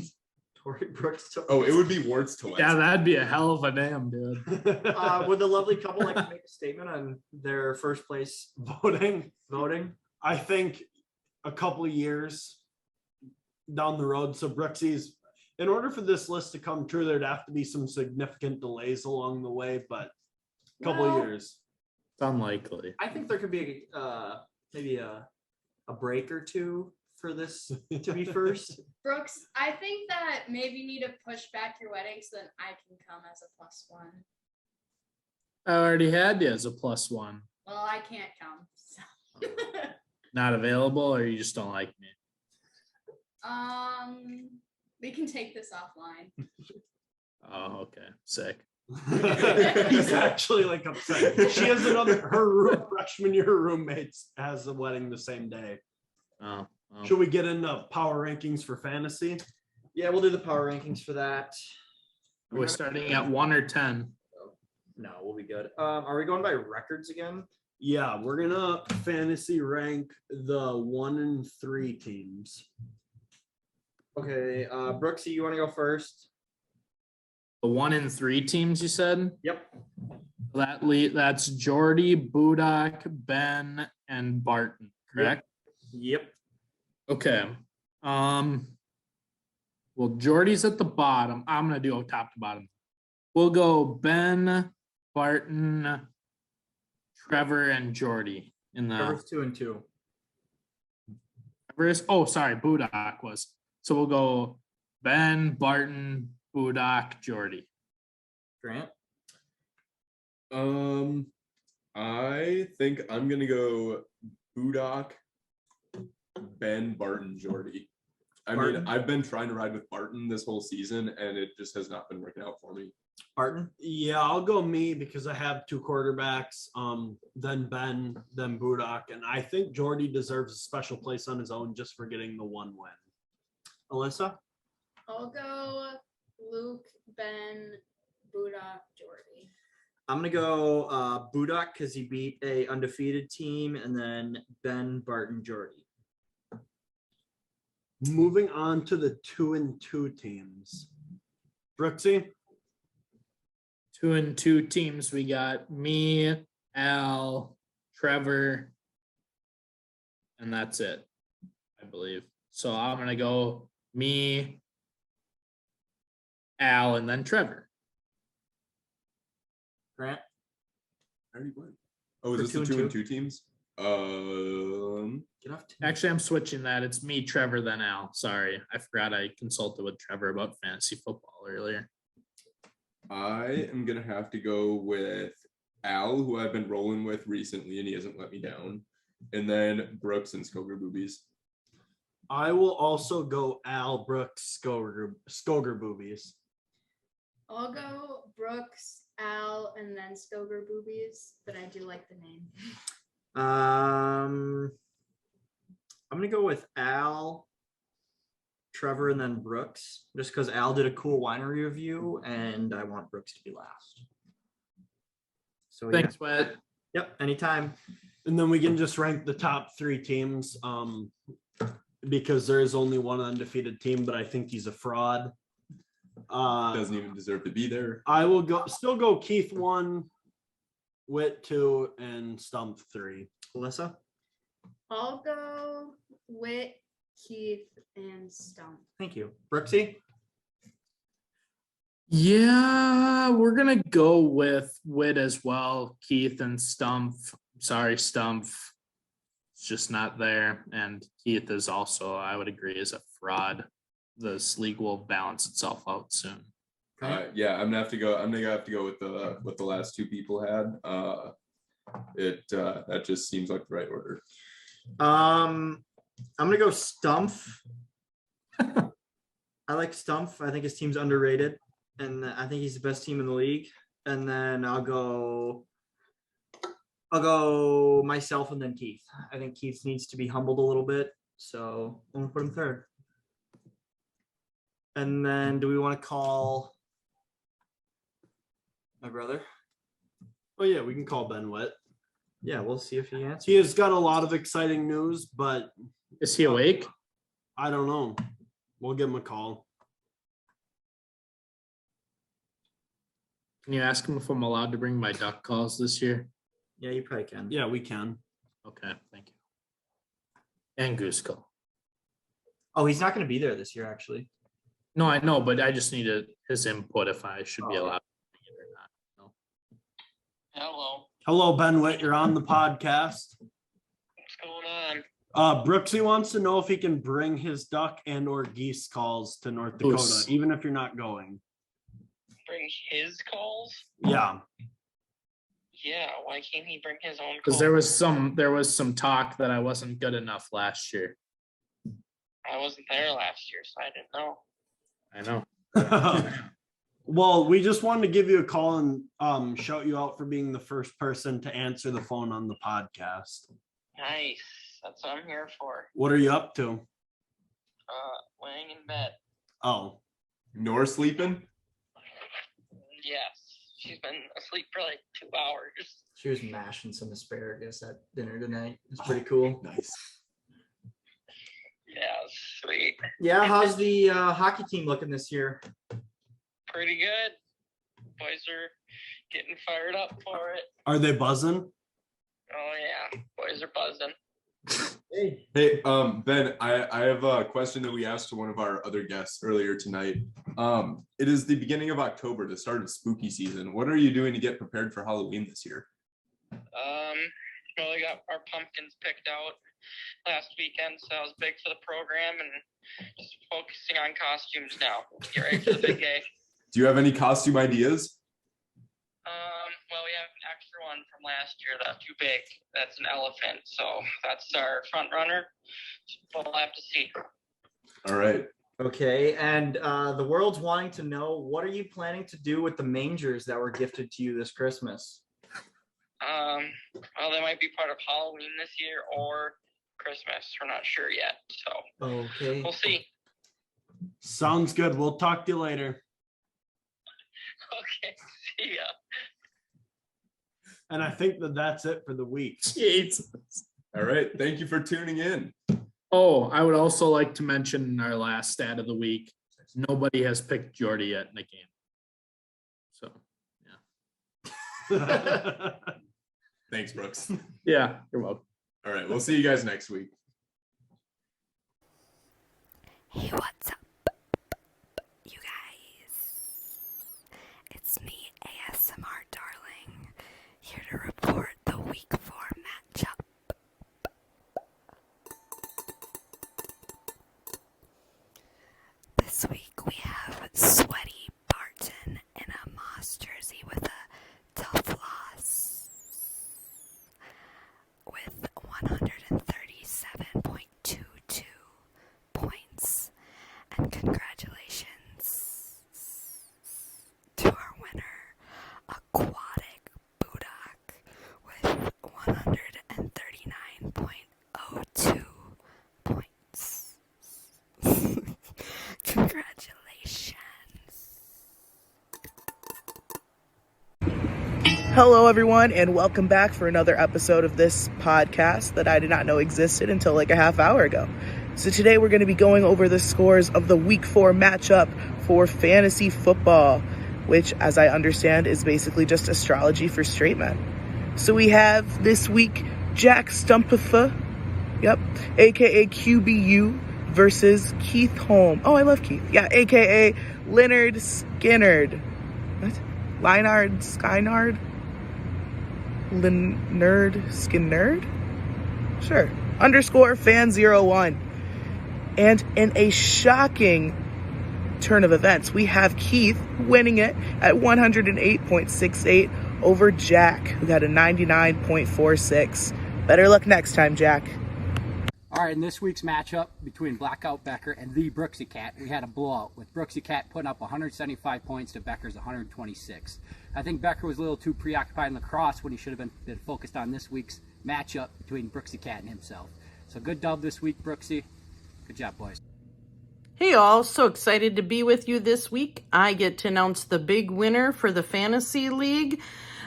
Tory Brooks. Oh, it would be Warts to Yeah, that'd be a hell of a name, dude. Would the lovely couple like to make a statement on their first place Voting. voting? I think a couple of years down the road. So Brooksy's, in order for this list to come true, there'd have to be some significant delays along the way, but a couple Well, of years. It's unlikely. I think there could be maybe a break or two for this to be first. Brooks, I think that maybe you need to push back your wedding so then I can come as a +1. I already had you as a +1. Well, I can't come. So. Not available, or you just don't like me? We can take this offline. Oh, okay. Sick. He's actually like upset. She has freshman year roommates has a wedding the same day. Oh, Should we get into power rankings for fantasy? Yeah, we'll do the power rankings for that. we're starting at 1 or 10. No, we'll be good. Are we going by records again? Yeah, we're gonna fantasy rank the 1 and 3 teams. Okay, Brooksy, you want to go first? The 1 and 3 teams you said? Yep. That's Jordy, Budak, Ben, and Barton, correct? Yep. Okay. Well, Jordy's at the bottom. I'm gonna do top to bottom. We'll go Ben, Barton, Trevor, and Jordy in the Trevor's 2 and 2. Trevor's. Oh, sorry, Budak was. So we'll go Ben, Barton, Budak, Jordy. Grant. I think I'm gonna go Budak, Ben, Barton, Jordy. I mean, Barton? I've been trying to ride with Barton this whole season, and it just has not been working out for me. Barton. Yeah, I'll go me because I have 2 quarterbacks. Then Ben, then Budak, and I think Jordy deserves a special place on his own just for getting the 1 win. Alyssa. I'll go Luke, Ben, Budak, Jordy. I'm gonna go Budak because he beat a undefeated team, and then Ben, Barton, Jordy. Moving on to the 2 and 2 teams. Brooksy. 2 and 2 teams. We got me, Al, Trevor, and that's it, I believe. So I'm gonna go me, Al, and then Trevor. Grant. I already went. Oh, is For this the 2 and 2 teams? Get off. Actually, I'm switching that. It's me, Trevor, then Al. Sorry, I forgot I consulted with Trevor about fantasy football earlier. I am gonna have to go with Al, who I've been rolling with recently, and he hasn't let me down. And then Brooks and Skoger Boobies. I will also go Al, Brooks, Skoger Boobies. I'll go Brooks, Al, and then Stoger Boobies, but I do like the name. I'm gonna go with Al, Trevor, and then Brooks, just because Al did a cool winery review, and I want Brooks to be last. So yeah. Thanks, Wet. Yep. Anytime. And then we can just rank the top 3 teams because there is only 1 undefeated team, but I think he's a fraud. Doesn't even deserve to be there. I will still go Keith 1, Wit 2, and Stump 3. Alyssa. I'll go Wit, Keith, and Stump. Thank you. Brooksy. Yeah, we're gonna go with Wit as well. Keith and Stump. Sorry, Stump. It's just not there. And Keith is also, I would agree, is a fraud. This league will balance itself out soon. Yeah, I'm gonna have to go with the last 2 people had. That just seems like the right order. I'm gonna go Stump. I like Stump. I think his team's underrated, and I think he's the best team in the league. And then I'll go myself and then Keith. I think Keith needs to be humbled a little bit, so I'm gonna put him third. And then do we want to call my brother? Oh yeah, we can call Ben Wit. Yeah, we'll see if he answers. He has got a lot of exciting news, but Is he awake? I don't know. We'll give him a call. Can you ask him if I'm allowed to bring my duck calls this year? Yeah, you probably can. Yeah, we can. Okay, thank you. And goose call. Oh, he's not going to be there this year, actually. No, I know, but I just needed his input if I should be allowed to bring it or not. Hello, Hello, Ben Wit. You're on the podcast. what's going on? Brooksy wants to know if he can bring his duck and or geese calls to North Dakota, Goose. even if you're not going. Bring his calls? Yeah. Yeah, why can't he bring his own Because calls? there was some talk that I wasn't good enough last year. I wasn't there last year, so I didn't know. I know. Well, we just wanted to give you a call and shout you out for being the first person to answer the phone on the podcast. Nice. That's what I'm here for. What are you up to? Laying in bed. Oh, Nor sleeping? Yes. She's been asleep for like 2 hours. She was mashing some asparagus at dinner tonight. It's pretty cool. Nice. Yeah, sweet. Yeah, how's the hockey team looking this year? Pretty good. Boys are getting fired up for it. are they buzzing? Oh yeah, boys are buzzing. Hey, Ben, I have a question that we asked to one of our other guests earlier tonight. It is the beginning of October, the start of spooky season. What are you doing to get prepared for Halloween this year? Well, we got our pumpkins picked out last weekend, so that was big for the program, and just focusing on costumes now. Get ready for the big day. Do you have any costume ideas? Well, we have an extra one from last year that's too big. That's an elephant, so that's our front runner. We'll have to see. All right. Okay, and the world's wanting to know, what are you planning to do with the mangers that were gifted to you this Christmas? Well, they might be part of Halloween this year or Christmas. We're not sure yet, so Okay. we'll see. Sounds good. We'll talk to you later. Okay, see ya. And I think that's it for the week. Jesus. All right. Thank you for tuning in. Oh, I would also like to mention our last stat of the week. Nobody has picked Jordy yet in the game. So, Thanks, Brooks. yeah, you're welcome. All right. We'll see you guys next week. Hey, what's up, you guys? It's me, ASMR Darling, here to report the week 4 matchup. This week we have Sweaty Barton in a Moss jersey with a tough loss with 137.22 points. And congratulations to our winner, Aquatic Budak, with 139.02 points. Congratulations. Hello, everyone, and welcome back for another episode of this podcast that I did not know existed until like a half hour ago. So today we're going to be going over the scores of the Week 4 matchup for fantasy football, which, as I understand, is basically just astrology for straight men. So we have this week Jack Stumpatha, aka QBU, versus Keith Holm. Oh, I love Keith. Yeah, aka Leonard Skinnard. What? Leinard Skynard? Leonard Skinnard? Sure. _fan01. And in a shocking turn of events, we have Keith winning it at 108.68 over Jack, who got a 99.46. Better luck next time, Jack. All right, in this week's matchup between Blackout Becker and the Brooksy Cat, we had a blowout with Brooksy Cat putting up 175 points to Becker's 126. I think Becker was a little too preoccupied in lacrosse when he should have been focused on this week's matchup between Brooksy Cat and himself. So good dub this week, Brooksy. Good job, boys. Hey all, so excited to be with you this week. I get to announce the big winner for the Fantasy League.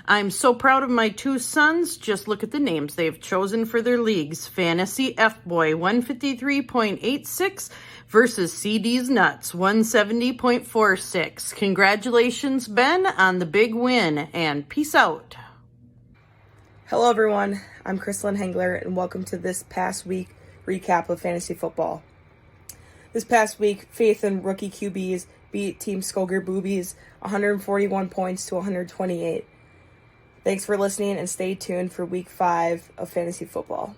I'm so proud of my 2 sons. Just look at the names they've chosen for their leagues. Fantasy Fboi 153.86 versus CD's Nuts 170.46. Congratulations, Ben, on the big win, and peace out. Hello everyone, I'm Chrislyn Hengler, and welcome to this past week recap of fantasy football. This past week, Faith and rookie QBs beat Team Skoger Boobies 141 points to 128. Thanks for listening, and stay tuned for week 5 of fantasy football.